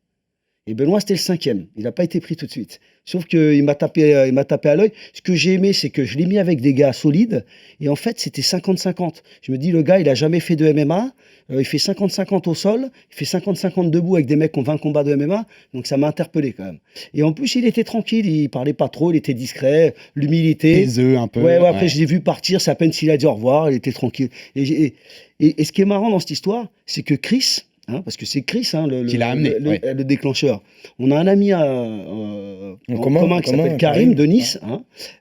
Et Benoît, c'était le 5e. Il n'a pas été pris tout de suite. Sauf qu'il m'a tapé à l'œil. Ce que j'ai aimé, c'est que je l'ai mis avec des gars solides. Et en fait, c'était 50-50. Je me dis, le gars, il n'a jamais fait de MMA. Il fait 50-50 au sol. Il fait 50-50 debout avec des mecs qui ont 20 combats de MMA. Donc, ça m'a interpellé quand même. Et en plus, il était tranquille. Il parlait pas trop. Il était discret. L'humilité. Les œufs un peu. Ouais, après, je l'ai vu partir. C'est à peine s'il a dit au revoir. Il était tranquille. Et ce qui est marrant dans cette histoire, c'est que Chris... parce que c'est Chris qui l'a amené, le déclencheur. On a un ami en commun qui s'appelle Karim de Nice.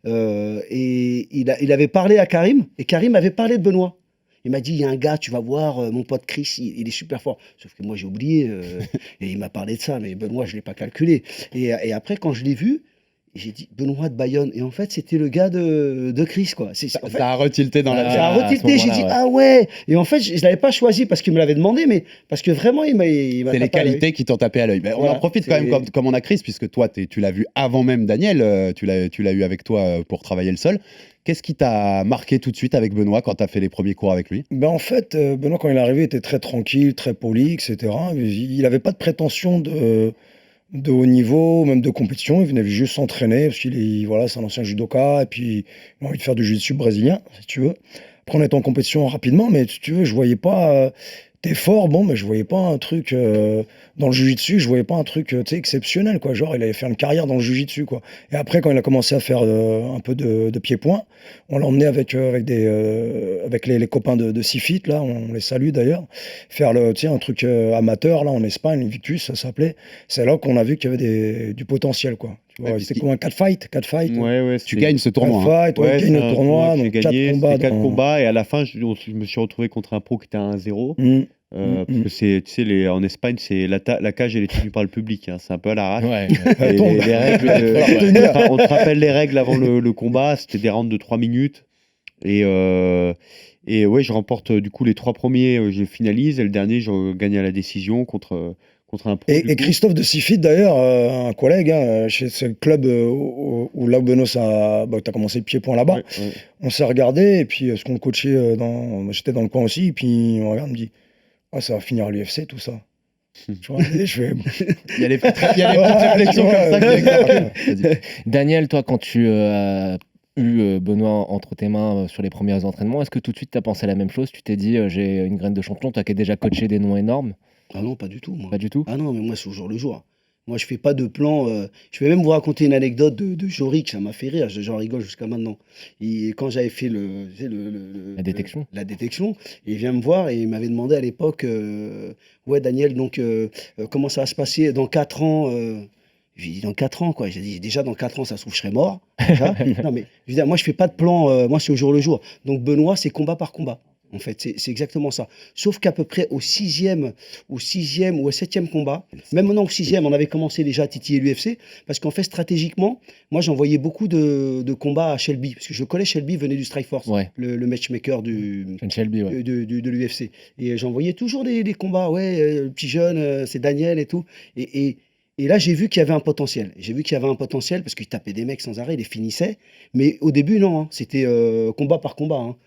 Et il avait parlé à Karim. Et Karim avait parlé de Benoît. Il m'a dit, il y a un gars, tu vas voir, mon pote Chris, il est super fort. Sauf que moi, j'ai oublié. Et il m'a parlé de ça. Mais Benoît, je ne l'ai pas calculé. Et après, quand je l'ai vu, Et j'ai dit Benoît de Bayonne. Et en fait, c'était le gars de Chris, quoi. En fait, Ça a retilté dans la ça a à retilté. ce J'ai dit moment-là, ah ouais. Et en fait, je l'avais pas choisi parce qu'il me l'avait demandé, mais parce que vraiment, il m'a C'est les tapé à l'œil. qualités qui t'ont tapé à l'œil. Ben, on Voilà, en profite quand même comme on a Chris, puisque toi, tu l'as vu avant même Daniel, tu l'as eu avec toi pour travailler le sol. Qu'est-ce qui t'a marqué tout de suite avec Benoît quand tu as fait les premiers cours avec lui? Ben en fait, Benoît, quand il est arrivé, était très tranquille, très poli, etc. Il n'avait pas de prétention de haut niveau, même de compétition. Il venait juste s'entraîner parce voilà, c'est un ancien judoka et puis il a envie de faire du jiu-jitsu brésilien, si tu veux. Après, on était en compétition rapidement, mais si tu veux, je voyais pas. T'es fort, bon, mais je voyais pas un truc dans le jiu-jitsu, je voyais pas un truc exceptionnel, quoi. Genre, il allait faire une carrière dans le jiu-jitsu, quoi. Et après, quand il a commencé à faire un peu de pied-point, on l'a emmené avec les copains de Sifit, là, on les salue d'ailleurs, faire un truc amateur, là, en Espagne, Invictus, ça s'appelait. C'est là qu'on a vu qu'il y avait du potentiel, quoi. Tu vois, c'était quoi, un 4 fight? Ouais, Tu gagnes ce tournoi. 4 fight, Ouais, gagne c'est le un tournoi, que j'ai donc 4 gagné, combats. c'était 4 combats et à la fin je me suis retrouvé contre un pro qui était à 1-0 parce que c'est, tu sais, en Espagne c'est la cage elle est tenue par le public, hein, c'est un peu à l'arrache. Ouais. Et Tombe. les règles, on te rappelle les règles avant le combat, c'était des rounds de 3 minutes et ouais, je remporte du coup les 3 premiers, je finalise et le dernier je gagne à la décision contre un pro. Et Christophe de Sifit, d'ailleurs, un collègue, c'est le club où là où Benoît, t'as commencé le pied-point là-bas. Ouais. On s'est regardé, et puis ce qu'on le coachait, j'étais dans le coin aussi, et puis on regarde, on me dit, ça va finir à l'UFC, tout ça. Tu vois, et je fais... Il y a les petites réflexions comme ça. Vas-y. Daniel, toi, quand tu as eu Benoît entre tes mains sur les premiers entraînements, est-ce que tout de suite tu as pensé à la même chose? Tu t'es dit, j'ai une graine de champion, toi qui as déjà coaché des noms énormes? Ah non, pas du tout, moi. Pas du tout? Ah non, mais moi, c'est au jour le jour. Moi, je fais pas de plan. Je vais même vous raconter une anecdote de Jorik, ça m'a fait rire. J'en rigole jusqu'à maintenant. Et quand j'avais fait La détection. la détection, il vient me voir et il m'avait demandé à l'époque, ouais, Daniel, donc comment ça va se passer dans 4 ans Je lui ai dit dans 4 ans, quoi. J'ai dit déjà dans 4 ans, ça se trouve, je serai mort. Déjà. Non, mais je veux dire, moi, je fais pas de plan. Moi, c'est au jour le jour. Donc, Benoît, c'est combat par combat. En fait, c'est exactement ça. Sauf qu'à peu près au 6e ou au 7e combat, même maintenant au 6e, on avait commencé déjà à titiller l'UFC, parce qu'en fait, stratégiquement, moi, j'envoyais beaucoup de combats à Shelby, parce que je connais Shelby, venait du Strikeforce, Ouais. le matchmaker Shelby, ouais. de l'UFC. Et j'envoyais toujours des combats, le petit jeune, c'est Daniel et tout. Et là, j'ai vu qu'il y avait un potentiel. J'ai vu qu'il y avait un potentiel parce qu'il tapait des mecs sans arrêt, il les finissait. Mais au début, non, c'était combat par combat.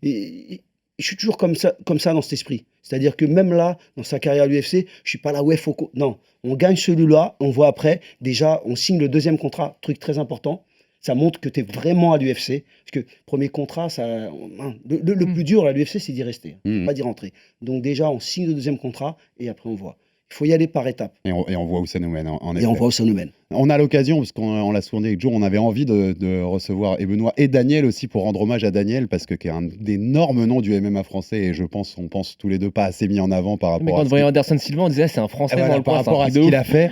Et je suis toujours comme ça dans cet esprit. C'est-à-dire que même là, dans sa carrière à l'UFC, je suis pas là, ouais, non, on gagne celui-là, on voit après. Déjà, on signe le 2e contrat, truc très important. Ça montre que tu es vraiment à l'UFC. Parce que premier contrat, le plus dur à l'UFC, c'est d'y rester, pas d'y rentrer. Donc déjà, on signe le 2e contrat et après, on voit. Il faut y aller par étapes. Et on voit où ça nous mène. En Et effet. on voit où ça nous mène. On a l'occasion, parce qu'on l'a souvent dit avec Joe, on avait envie de recevoir et Benoît et Daniel aussi pour rendre hommage à Daniel, parce que qui est un d'énormes noms du MMA français et on pense tous les deux pas assez mis en avant par rapport Mais quand à on voyait Anderson Silva, on disait c'est un Français voilà, dans le par coin, rapport à ce qu'il a fait.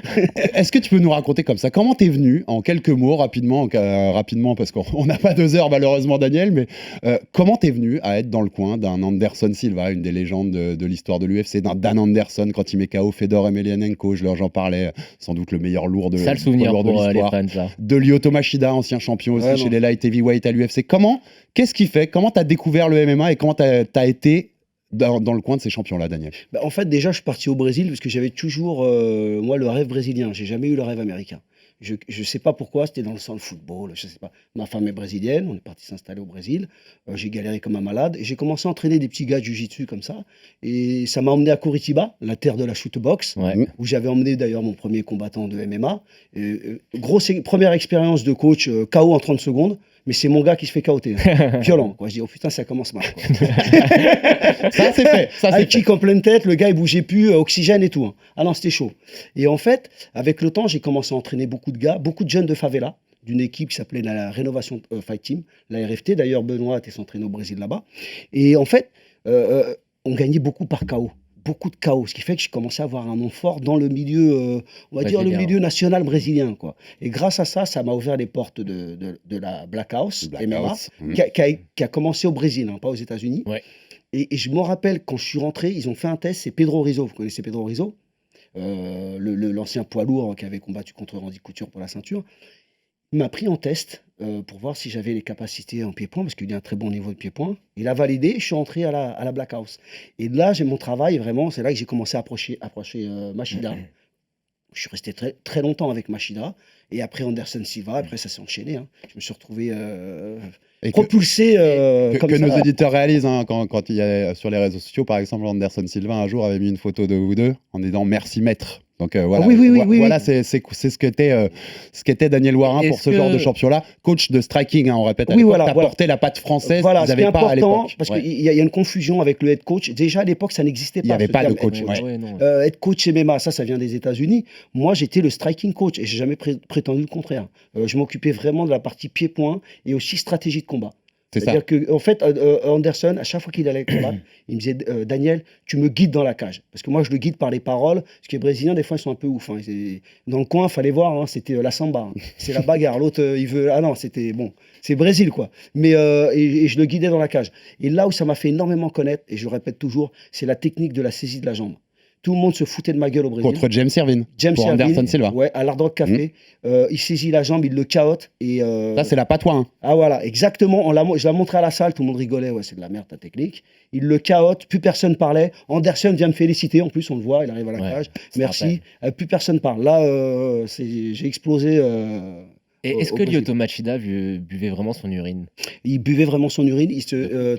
Est-ce que tu peux nous raconter comme ça comment t'es venu, en quelques mots, rapidement, parce qu'on n'a pas 2 heures malheureusement Daniel, mais comment t'es venu à être dans le coin d'un Anderson Silva, une des légendes de l'histoire de l'UFC, d'un Dan Anderson quand il met KO Fedor Emelianenko, j'en parlais, sans doute le meilleur lourd de ça le souvenir lourd de pour les l'histoire. fans, ça. De Lyoto Machida, ancien champion aussi Ouais, chez non. les light heavyweight à l'UFC. Qu'est-ce qui fait, comment t'as découvert le MMA et comment t'as été dans le coin de ces champions-là, Daniel? Bah, en fait, déjà, je suis parti au Brésil parce que j'avais toujours, moi, le rêve brésilien. J'ai jamais eu le rêve américain. Je sais pas pourquoi, c'était dans le sang le football, je sais pas. Ma femme est brésilienne, on est parti s'installer au Brésil. J'ai galéré comme un malade et j'ai commencé à entraîner des petits gars de jiu-jitsu comme ça. Et ça m'a emmené à Curitiba, la terre de la shootbox, Ouais. où j'avais emmené d'ailleurs mon premier combattant de MMA. Première expérience de coach, KO en 30 secondes. Mais c'est mon gars qui se fait KO'ter. Violent, quoi. Je dis, oh putain, ça commence mal, quoi. Ça, c'est fait. Ça, c'est High kick en pleine tête, le gars, il bougeait plus, oxygène et tout. Hein. Ah non, c'était chaud. Et en fait, avec le temps, j'ai commencé à entraîner beaucoup de gars, beaucoup de jeunes de favela, d'une équipe qui s'appelait la Rénovation Fight Team, la RFT. D'ailleurs, Benoît était s'entraîner au Brésil là-bas. Et en fait, on gagnait beaucoup par KO. Beaucoup de chaos, ce qui fait que j'ai commencé à avoir un nom fort dans le milieu, on va dire le milieu national brésilien, quoi. Et grâce à ça, ça m'a ouvert les portes de la Black House, MMA, qui a commencé au Brésil, hein, pas aux États-Unis. Ouais. Et je me rappelle, quand je suis rentré, ils ont fait un test, c'est Pedro Rizzo, vous connaissez Pedro Rizzo, l'ancien poids lourd qui avait combattu contre Randy Couture pour la ceinture. Il m'a pris en test pour voir si j'avais les capacités en pied-point, parce qu'il y a un très bon niveau de pied-point. Il a validé, je suis entré à la Black House. Et là, j'ai mon travail, vraiment, c'est là que j'ai commencé à approcher Machida. Je suis resté très, très longtemps avec Machida. Et après Anderson Silva, après ça s'est enchaîné. Hein. Je me suis retrouvé propulsé comme que ça. nos éditeurs réalisent hein, quand il y a sur les réseaux sociaux, par exemple, Anderson Silva un jour avait mis une photo de vous deux en disant merci maître. Donc voilà, voilà c'est ce qu'était Daniel Warin pour ce genre de champion-là, coach de striking, hein, on répète. À l'époque, t'apportais la patte française, voilà, ils n'avaient pas à l'époque. Parce qu'il y a une confusion avec le head coach. Déjà à l'époque, ça n'existait pas. Il n'y avait pas de coach. Head coach MMA, ça vient des États-Unis. Moi, j'étais le striking coach et j'ai jamais prétendu le contraire. Je m'occupais vraiment de la partie pied-point et aussi stratégie de combat. C'est-à-dire que, en fait, Anderson, à chaque fois qu'il allait combattre, il me disait Daniel, tu me guides dans la cage. Parce que moi, je le guide par les paroles. Parce que les Brésiliens, des fois, ils sont un peu ouf. Hein. Dans le coin, il fallait voir, hein, c'était la samba. Hein. C'est la bagarre. L'autre, il veut. Ah non, c'était bon. C'est Brésil, quoi. Mais, et je le guidais dans la cage. Et là où ça m'a fait énormément connaître, et je le répète toujours, c'est la technique de la saisie de la jambe. Tout le monde se foutait de ma gueule au Brésil. Contre James Irvine. Pour Anderson Silva. Ouais, à l'Hard Rock Café. Il saisit la jambe, il le caote. Et, ça, c'est la patois. Hein. Ah voilà, exactement. Je l'ai montré à la salle, tout le monde rigolait. Ouais, c'est de la merde ta technique. Il le caote, plus personne parlait. Anderson vient me féliciter. En plus, on le voit, il arrive à la cage. Merci. Plus personne parle. Là, j'ai explosé. Et est-ce que Lyoto Machida buvait vraiment son urine? Il buvait vraiment son urine,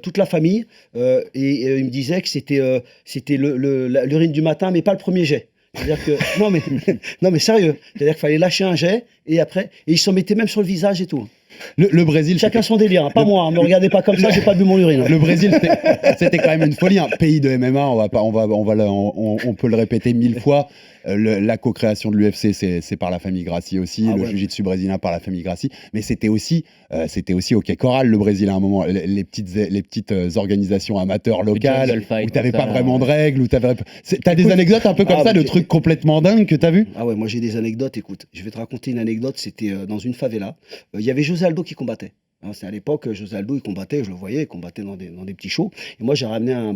toute la famille, et il me disait que c'était l'urine du matin, mais pas le premier jet. C'est-à-dire que non mais sérieux, c'est-à-dire qu'il fallait lâcher un jet et après, et il s'en mettait même sur le visage et tout. Le Brésil, chacun son délire, hein, pas moi. Hein, me regardez pas comme ça, j'ai pas bu mon urine. Hein. Le Brésil, c'était quand même une folie, un pays de MMA. On peut le répéter 1000 fois. La co-création de l'UFC, c'est par la famille Gracie aussi. Le jiu-jitsu brésilien par la famille Gracie. Mais c'était aussi OK Corral, le Brésil à un moment. Les petites organisations amateurs locales où t'avais pas vraiment de règles. T'as des anecdotes un peu comme ça, de trucs complètement dingues que t'as vu? Ah ouais, moi j'ai des anecdotes. Écoute, je vais te raconter une anecdote. C'était dans une favela. Il y avait José Aldo qui combattait. C'est à l'époque, José Aldo, il combattait, je le voyais, il combattait dans des petits shows. Et moi, j'ai ramené un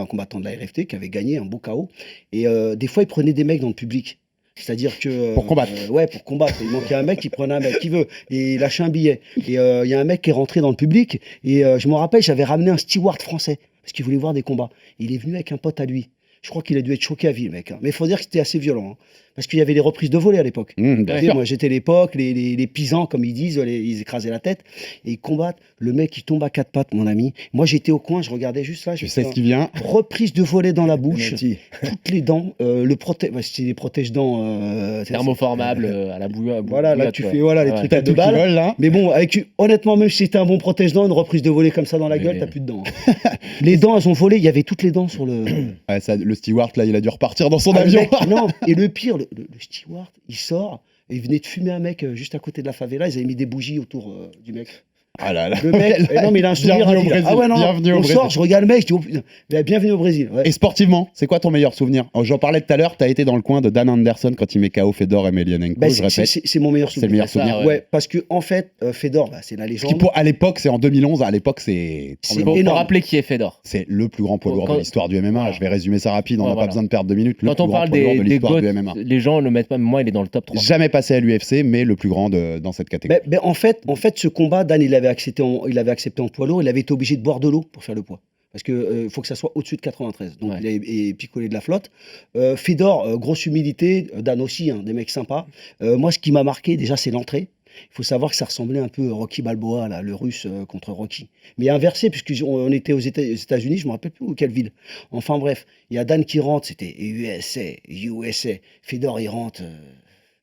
combattant de la RFT qui avait gagné un beau KO. Et des fois, il prenait des mecs dans le public. C'est-à-dire que... pour combattre. Ouais, pour combattre. Il manquait un mec, il prenait un mec qui veut. Et il lâchait un billet. Et il y a un mec qui est rentré dans le public. Et je me rappelle, j'avais ramené un steward français. Parce qu'il voulait voir des combats. Il est venu avec un pote à lui. Je crois qu'il a dû être choqué à vie, le mec. Hein. Mais il faut dire que c'était assez violent. Hein. Parce qu'il y avait les reprises de volée à l'époque. Moi, j'étais l'époque, les pisans, comme ils disent, ils écrasaient la tête. Et ils combattent. Le mec, il tombe à quatre pattes, mon ami. Moi, j'étais au coin, je regardais juste là. Je sais ce qui vient. Reprise de volée dans la bouche. Toutes les dents. C'était des protège-dents. Thermoformables à la bouille. Voilà, là, tu fais les trucs à deux balles. Volent, là. Mais bon, honnêtement, même si c'était un bon protège-dents, une reprise de volée comme ça dans la gueule, t'as plus de dents. Les dents, elles ont volé. Il y avait toutes les dents sur le... le steward, là, il a dû repartir dans son avion. Non, et le pire, le steward, il sort, et il venait de fumer un mec juste à côté de la favela, ils avaient mis des bougies autour du mec. Ah là là. Le mec, non mais il a un sourire à dire. Ah ouais, non, on sort, je regarde le mec, je dis, oh putain, bienvenue au Brésil. Ouais. Et sportivement, c'est quoi ton meilleur souvenir? J'en parlais tout à l'heure, tu as été dans le coin de Dan Anderson quand il met KO Fedor et Emelianenko, je répète. C'est mon meilleur souvenir. C'est le meilleur souvenir. Ouais, parce que en fait, Fedor, c'est la légende. À l'époque, c'est en 2011, à l'époque, c'est énorme. Pour rappeler qui est Fedor. C'est le plus grand poids lourd de l'histoire du MMA. Je vais résumer ça rapide, on n'a pas besoin de perdre 2 minutes. Quand on parle des GOAT, les gens le mettent pas, mais moi, il est dans le top 3. Jamais passé à l'UFC, mais le plus grand dans cette catégorie. Mais en fait, ce combat, Dan, il l'avait accepté en poids lourd, il avait été obligé de boire de l'eau pour faire le poids. Parce qu'il faut que ça soit au-dessus de 93. Donc il avait picolé de la flotte. Fedor, grosse humilité. Dan aussi, des mecs sympas. Moi, ce qui m'a marqué, déjà, c'est l'entrée. Il faut savoir que ça ressemblait un peu à Rocky Balboa, là, le russe contre Rocky. Mais inversé, puisqu'on était aux États-Unis, je ne me rappelle plus où, quelle ville. Enfin bref, il y a Dan qui rentre, c'était USA. Fedor, il rentre...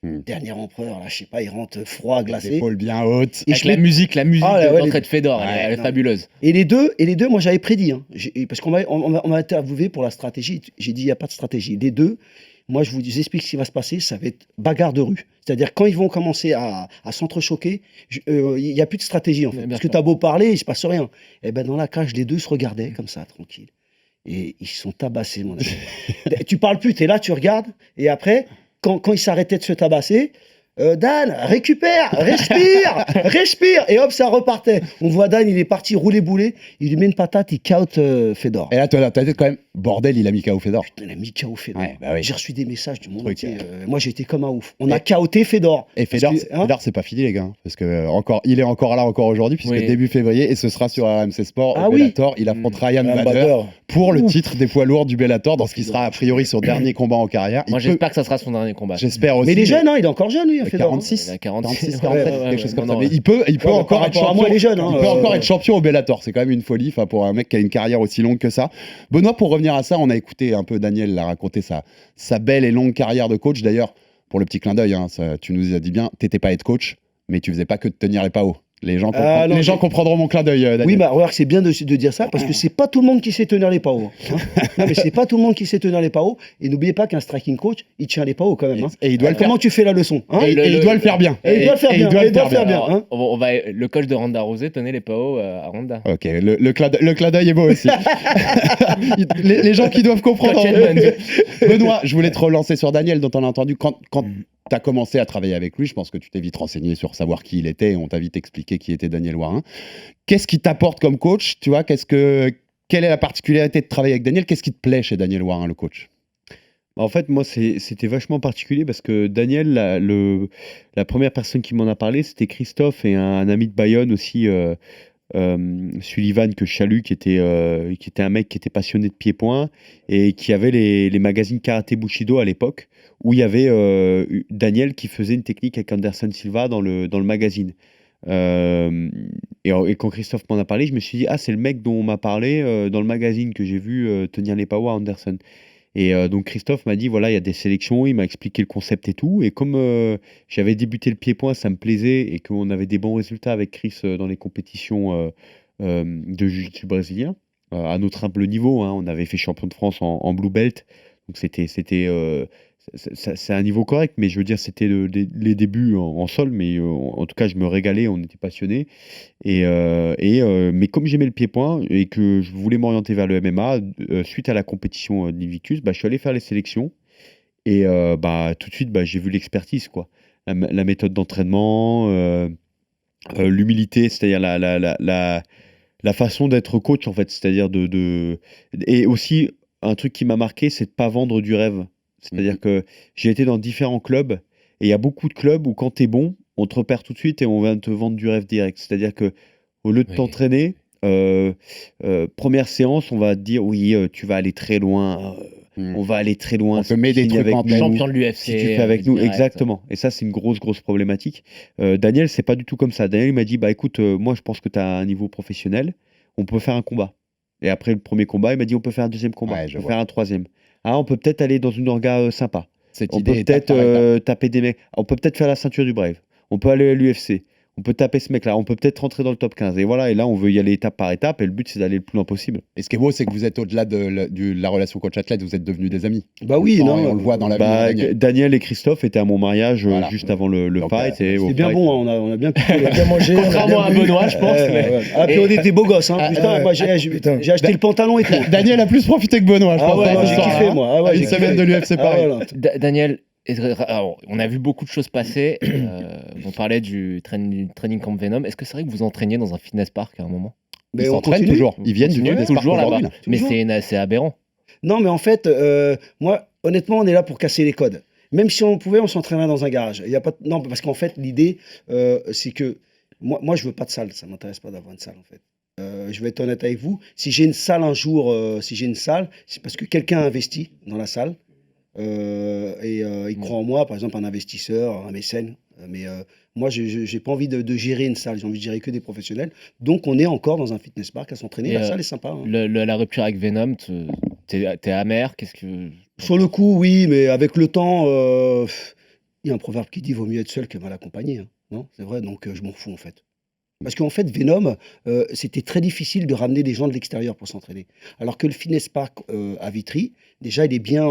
Dernier empereur, là, je sais pas, il rentre froid, glacé. Épaules bien hautes. Avec la musique de l'entrée de Fedor, elle est fabuleuse. Et les deux, moi j'avais prédit, hein, parce qu'on m'a interviewé pour la stratégie, j'ai dit il n'y a pas de stratégie. Les deux, moi je vous explique ce qui va se passer, ça va être bagarre de rue. C'est-à-dire quand ils vont commencer à s'entrechoquer, il n'y a plus de stratégie en fait. Parce que tu as beau parler, il ne se passe rien. Et ben dans la cage, les deux se regardaient comme ça, tranquille. Et ils se sont tabassés, mon ami. Tu parles plus, tu es là, tu regardes, et après... Quand ils s'arrêtaient de se tabasser, Dan, récupère, respire. Et hop, ça repartait. On voit Dan, il est parti rouler boulet. Il lui met une patate, il KO Fedor. Et là, t'as été quand même, bordel, il a mis KO Fedor. Putain, il a mis KO Fedor. Ouais, bah oui. J'ai reçu des messages du monde Truc, entier. Moi, j'ai été comme un ouf. On a KOté Fedor. Et Fedor, c'est pas fini, les gars. Parce que il est encore là aujourd'hui, puisque début février, et ce sera sur RMC Sport au Bellator. Il affronte Ryan Bader pour le titre des poids lourds du Bellator, dans ce qui sera a priori son dernier combat en carrière. Moi, j'espère que ça sera son dernier combat. J'espère aussi. Mais il est jeune, hein, il est encore jeune, lui, Fedor. 46, 46, 47, quelque chose comme ça. Mais il peut encore être champion. Il peut encore être champion au Bellator. C'est quand même une folie, pour un mec qui a une carrière aussi longue que ça. Benoît, pour revenir à ça, on a écouté un peu Daniel l'a raconté sa belle et longue carrière de coach. D'ailleurs, pour le petit clin d'œil, tu nous as dit bien, t'étais pas head coach, mais tu faisais pas que de tenir les PAO. Les gens comprendront mon clin d'œil, Daniel. Oui, mais remarque, c'est bien de dire ça, parce que c'est pas tout le monde qui sait tenir les PAO. Hein. Non, mais c'est pas tout le monde qui sait tenir les PAO. Et n'oubliez pas qu'un striking coach, il tient les PAO quand même. Hein. Et il doit le faire. Comment tu fais la leçon, hein, et il doit le faire bien. Et il doit le faire bien. Hein. Le coach de Ronda Rousey tenait les PAO à Ronda. Ok, le clin d'œil est beau aussi. les gens qui doivent comprendre. Benoît, je voulais te relancer sur Daniel, dont on a entendu quand tu as commencé à travailler avec lui, je pense que tu t'es vite renseigné sur savoir qui il était et on t'a vite expliqué qui était Daniel Warin. Qu'est-ce qui t'apporte comme coach? Tu vois, quelle est la particularité de travailler avec Daniel? Qu'est-ce qui te plaît chez Daniel Warin, le coach? En fait, moi, c'était vachement particulier parce que Daniel, la première personne qui m'en a parlé, c'était Christophe et un ami de Bayonne aussi, Sullivan, que je salue, qui était un mec qui était passionné de pied-point et qui avait les magazines Karaté Bushido à l'époque, où il y avait Daniel qui faisait une technique avec Anderson Silva dans le magazine. Et quand Christophe m'en a parlé, je me suis dit, c'est le mec dont on m'a parlé dans le magazine que j'ai vu tenir les PAO à Anderson. Et donc Christophe m'a dit, voilà, il y a des sélections, il m'a expliqué le concept et tout. Et comme j'avais débuté le pied-point, ça me plaisait, et qu'on avait des bons résultats avec Chris dans les compétitions de jiu-jitsu brésilien, à notre humble niveau, on avait fait champion de France en blue belt. Donc c'est un niveau correct, mais je veux dire, c'était les débuts en sol, mais en tout cas, je me régalais, on était passionnés. Mais comme j'aimais le pied-point et que je voulais m'orienter vers le MMA, suite à la compétition d'Invictus, je suis allé faire les sélections. Et tout de suite, j'ai vu l'expertise, quoi. La méthode d'entraînement, l'humilité, c'est-à-dire la façon d'être coach, en fait. C'est-à-dire Et aussi, un truc qui m'a marqué, c'est de ne pas vendre du rêve. C'est-à-dire que j'ai été dans différents clubs, et il y a beaucoup de clubs où quand tu es bon, on te repère tout de suite et on va te vendre du rêve direct. C'est-à-dire que au lieu de t'entraîner, première séance, on va te dire oui, tu vas aller très loin, on va aller très loin. On te met des trucs en tête. Champion de l'UFC. Si tu fais avec nous, direct. exactement. Et ça, c'est une grosse problématique. Daniel, c'est pas du tout comme ça. Daniel m'a dit, écoute, moi je pense que tu as un niveau professionnel, on peut faire un combat. Et après le premier combat, il m'a dit, on peut faire un deuxième combat, on peut faire un troisième. On peut peut-être aller dans une orga sympa. On peut peut-être taper des mecs. On peut peut-être faire la ceinture du Brave. On peut aller à l'UFC. On peut taper ce mec-là. On peut peut-être rentrer dans le top 15. Et voilà. Et là, on veut y aller étape par étape. Et le but, c'est d'aller le plus loin possible. Et ce qui est beau, c'est que vous êtes au-delà de la relation coach-athlète. Vous êtes devenus des amis. Bah oui, non. On le voit dans la vie. Daniel et Christophe étaient à mon mariage juste avant le fight. C'était bien bon. On a bien mangé. Contrairement à Benoît, je pense. Puis on était beaux gosses. Putain, moi, j'ai acheté le pantalon et tout. Daniel a plus profité que Benoît, je pense. J'ai kiffé, moi. Une semaine de l'UFC Paris. Daniel, alors, on a vu beaucoup de choses passer. On parlait du training camp Venom. Est-ce que c'est vrai que vous entraîniez dans un fitness park à un moment? Mais ils s'entraînent toujours. Ils viennent du fitness park là-bas. Mais c'est aberrant. Non, mais en fait, moi, honnêtement, on est là pour casser les codes. Même si on pouvait, on s'entraînerait dans un garage. Il y a pas non, parce qu'en fait, l'idée, c'est que moi, je veux pas de salle. Ça m'intéresse pas d'avoir une salle, en fait. Je vais être honnête avec vous. Si j'ai une salle un jour, c'est parce que quelqu'un a investi dans la salle. Il croit en moi, par exemple un investisseur, un mécène. Mais moi, je n'ai pas envie de gérer une salle, j'ai envie de gérer que des professionnels. Donc, on est encore dans un fitness park à s'entraîner. La salle est sympa. La rupture avec Venom, t'es amer? Sur le coup, oui, mais avec le temps, il y a un proverbe qui dit vaut mieux être seul que mal accompagné. Non, c'est vrai, donc je m'en fous en fait. Parce qu'en fait, Venom, c'était très difficile de ramener des gens de l'extérieur pour s'entraîner. Alors que le fitness park à Vitry, déjà, il est bien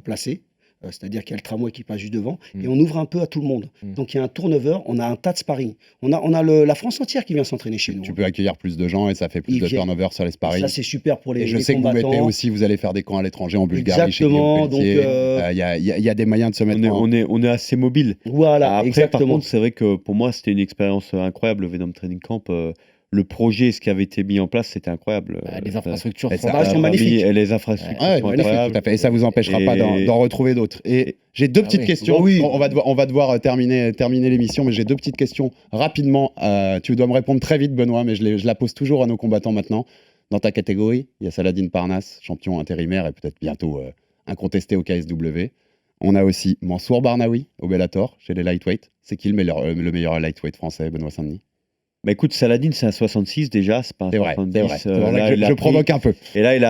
placé. c'est-à-dire qu'il y a le tramway qui passe juste devant, et on ouvre un peu à tout le monde. Donc il y a un turnover, on a un tas de sparring. On a la France entière qui vient s'entraîner chez nous. Tu peux accueillir plus de gens et ça fait plus de turnover sur les sparring. Ça, c'est super pour les combattants. Et je sais que vous mettez aussi, vous allez faire des camps à l'étranger en Bulgarie. Exactement. Donc, il y a des moyens de se mettre on est assez mobile. Voilà, après, exactement. par contre, c'est vrai que pour moi, c'était une expérience incroyable, le Venom Training Camp. Le projet, ce qui avait été mis en place, c'était incroyable. Les infrastructures sont magnifiques. Et les infrastructures sont incroyables. Tout à fait. Et ça vous empêchera pas d'en retrouver d'autres. Et j'ai deux petites questions. On va devoir terminer l'émission, mais j'ai deux petites questions rapidement. Tu dois me répondre très vite, Benoît, mais je la pose toujours à nos combattants maintenant. Dans ta catégorie, il y a Saladin Parnasse, champion intérimaire et peut-être bientôt incontesté au KSW. On a aussi Mansour Barnaoui au Bellator, chez les lightweight. C'est qui le meilleur lightweight français, Benoît Saint-Denis? Bah écoute, Saladin, c'est un 66 déjà, c'est pas un 70. C'est vrai. Je provoque un peu. Et là, il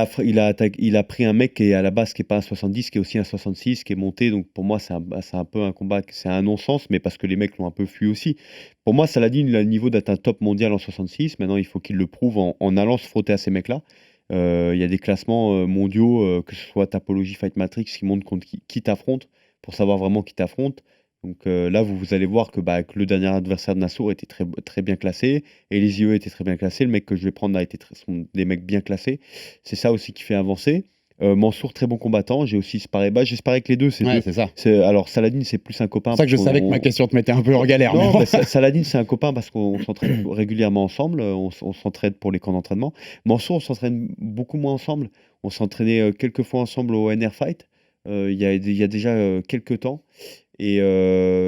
a pris un mec qui est à la base qui est pas un 70, qui est aussi un 66, qui est monté. Donc pour moi, c'est un peu un combat, c'est un non-sens, mais parce que les mecs l'ont un peu fui aussi. Pour moi, Saladin, il a le niveau d'être un top mondial en 66. Maintenant, il faut qu'il le prouve en allant se frotter à ces mecs-là. Il y a des classements mondiaux, que ce soit Tapology, Fight Matrix, qui montrent contre qui t'affronte, pour savoir vraiment qui t'affronte. Donc là, vous allez voir que le dernier adversaire de Nassour était très, très bien classé, et les IE étaient très bien classés. Le mec que je vais prendre sont des mecs bien classés. C'est ça aussi qui fait avancer. Mansour, très bon combattant. J'ai aussi sparé. J'ai sparé avec les deux. C'est ça. Alors Saladin, c'est plus un copain. C'est ça que je savais que ma question te mettait un peu en galère. Non, Saladin, c'est un copain parce qu'on s'entraîne régulièrement ensemble. On s'entraide pour les camps d'entraînement. Mansour, on s'entraîne beaucoup moins ensemble. On s'entraînait quelques fois ensemble au NR Fight. Il y a déjà quelques temps. Et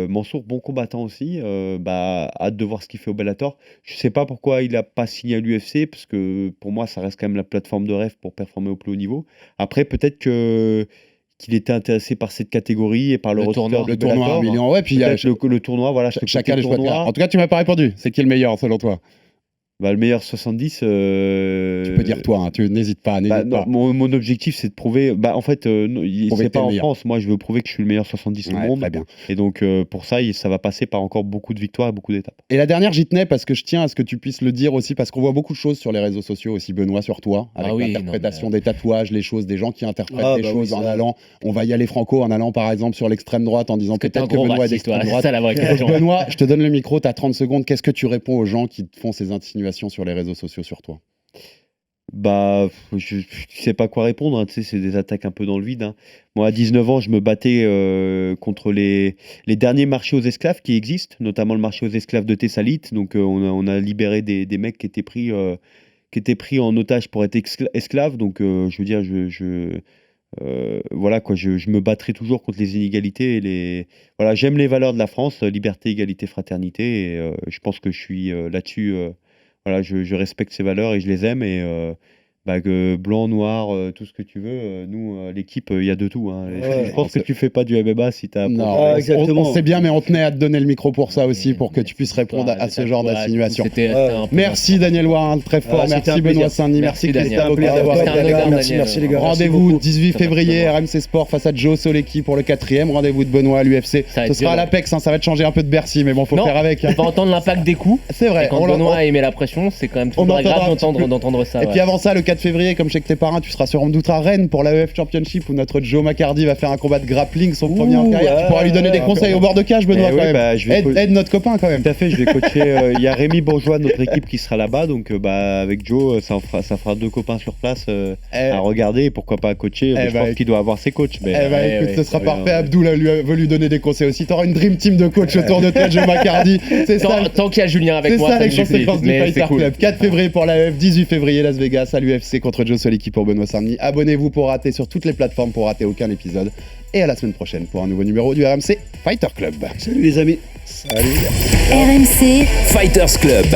Mansour, bon combattant aussi, hâte de voir ce qu'il fait au Bellator. Je sais pas pourquoi il a pas signé à l'UFC, parce que pour moi, ça reste quand même la plateforme de rêve pour performer au plus haut niveau. Après, peut-être qu'il était intéressé par cette catégorie et par le tournoi à 1 million. Ouais, puis il y a le tournoi, voilà. Chacun les tournois. En tout cas, tu m'as pas répondu. C'est qui le meilleur selon toi? Le meilleur 70. Tu peux dire toi, hein, tu n'hésites pas. Mon objectif, c'est de prouver. En fait, c'est pas en France. Moi, je veux prouver que je suis le meilleur 70 au monde. Très bien. Et donc, pour ça, ça va passer par encore beaucoup de victoires et beaucoup d'étapes. Et la dernière, j'y tenais parce que je tiens à ce que tu puisses le dire aussi, parce qu'on voit beaucoup de choses sur les réseaux sociaux aussi, Benoît, sur toi, avec l'interprétation des tatouages, les choses, des gens qui interprètent les choses en allant. On va y aller franco, en allant par exemple sur l'extrême droite en disant peut-être que Benoît est d'extrême droite. Benoît, je te donne le micro, tu as 30 secondes. Qu'est-ce que tu réponds aux gens qui te font ces insinuations sur les réseaux sociaux sur toi? Je sais pas quoi répondre, hein. Tu sais, c'est des attaques un peu dans le vide, hein. Moi, à 19 ans, je me battais contre les derniers marchés aux esclaves qui existent, notamment le marché aux esclaves de Thessalite. Donc, on a libéré des mecs qui étaient pris en otage pour être esclaves. Donc, je veux dire, voilà quoi, je me battrai toujours contre les inégalités. Voilà, j'aime les valeurs de la France, liberté, égalité, fraternité. Et je pense que je suis là-dessus. Voilà, je respecte ces valeurs et je les aime. Et blanc, noir, tout ce que tu veux. Nous, l'équipe, il y a de tout, hein. Je pense que tu fais pas du MMA si tu as. Non, on sait bien, mais on tenait à te donner le micro pour ça aussi, pour que tu puisses répondre à ce genre d'insinuation. Merci Daniel Warren, très fort. Merci Benoît Saint-Denis. Merci Christophe. Merci les gars. Rendez-vous 18 février, RMC Sport face à Joe Solecki pour le 4e. Rendez-vous de Benoît à l'UFC. Ce sera à l'Apex, hein, ça va te changer un peu de Bercy, mais bon, faut faire avec. On va entendre l'impact des coups. C'est vrai. Et quand Benoît a aimé la pression, c'est quand même toujours agréable d'entendre ça. Et puis avant ça, le 4 février, comme je sais que t'es parrain, tu seras sur Mdoutra Rennes pour l'AEF Championship où notre Joe McCardy va faire un combat de grappling, son premier en carrière. Tu pourras lui donner des conseils au bord de cage, Benoît, quand même. Aide notre copain quand même. Tout à fait, je vais coacher. Il y a Rémi Bourgeois de notre équipe qui sera là-bas, donc avec Joe, ça fera 2 copains sur place à regarder, et pourquoi pas à coacher. Je pense qu'il doit avoir ses coachs. Écoute, ce sera parfait. Abdou veut lui donner des conseils aussi. T'auras une dream team de coach autour de toi, Joe McCardy. Tant qu'il y a Julien avec moi, c'est ça les conséquences du Fighter Club. 4 février pour l'AEF, 18 février Las Vegas à l'UFC contre Joe Solecki pour Benoît Saint-Denis. Abonnez-vous pour rater sur toutes les plateformes pour rater aucun épisode. Et à la semaine prochaine pour un nouveau numéro du RMC Fighter Club. Salut les amis. Salut. RMC Fighters Club.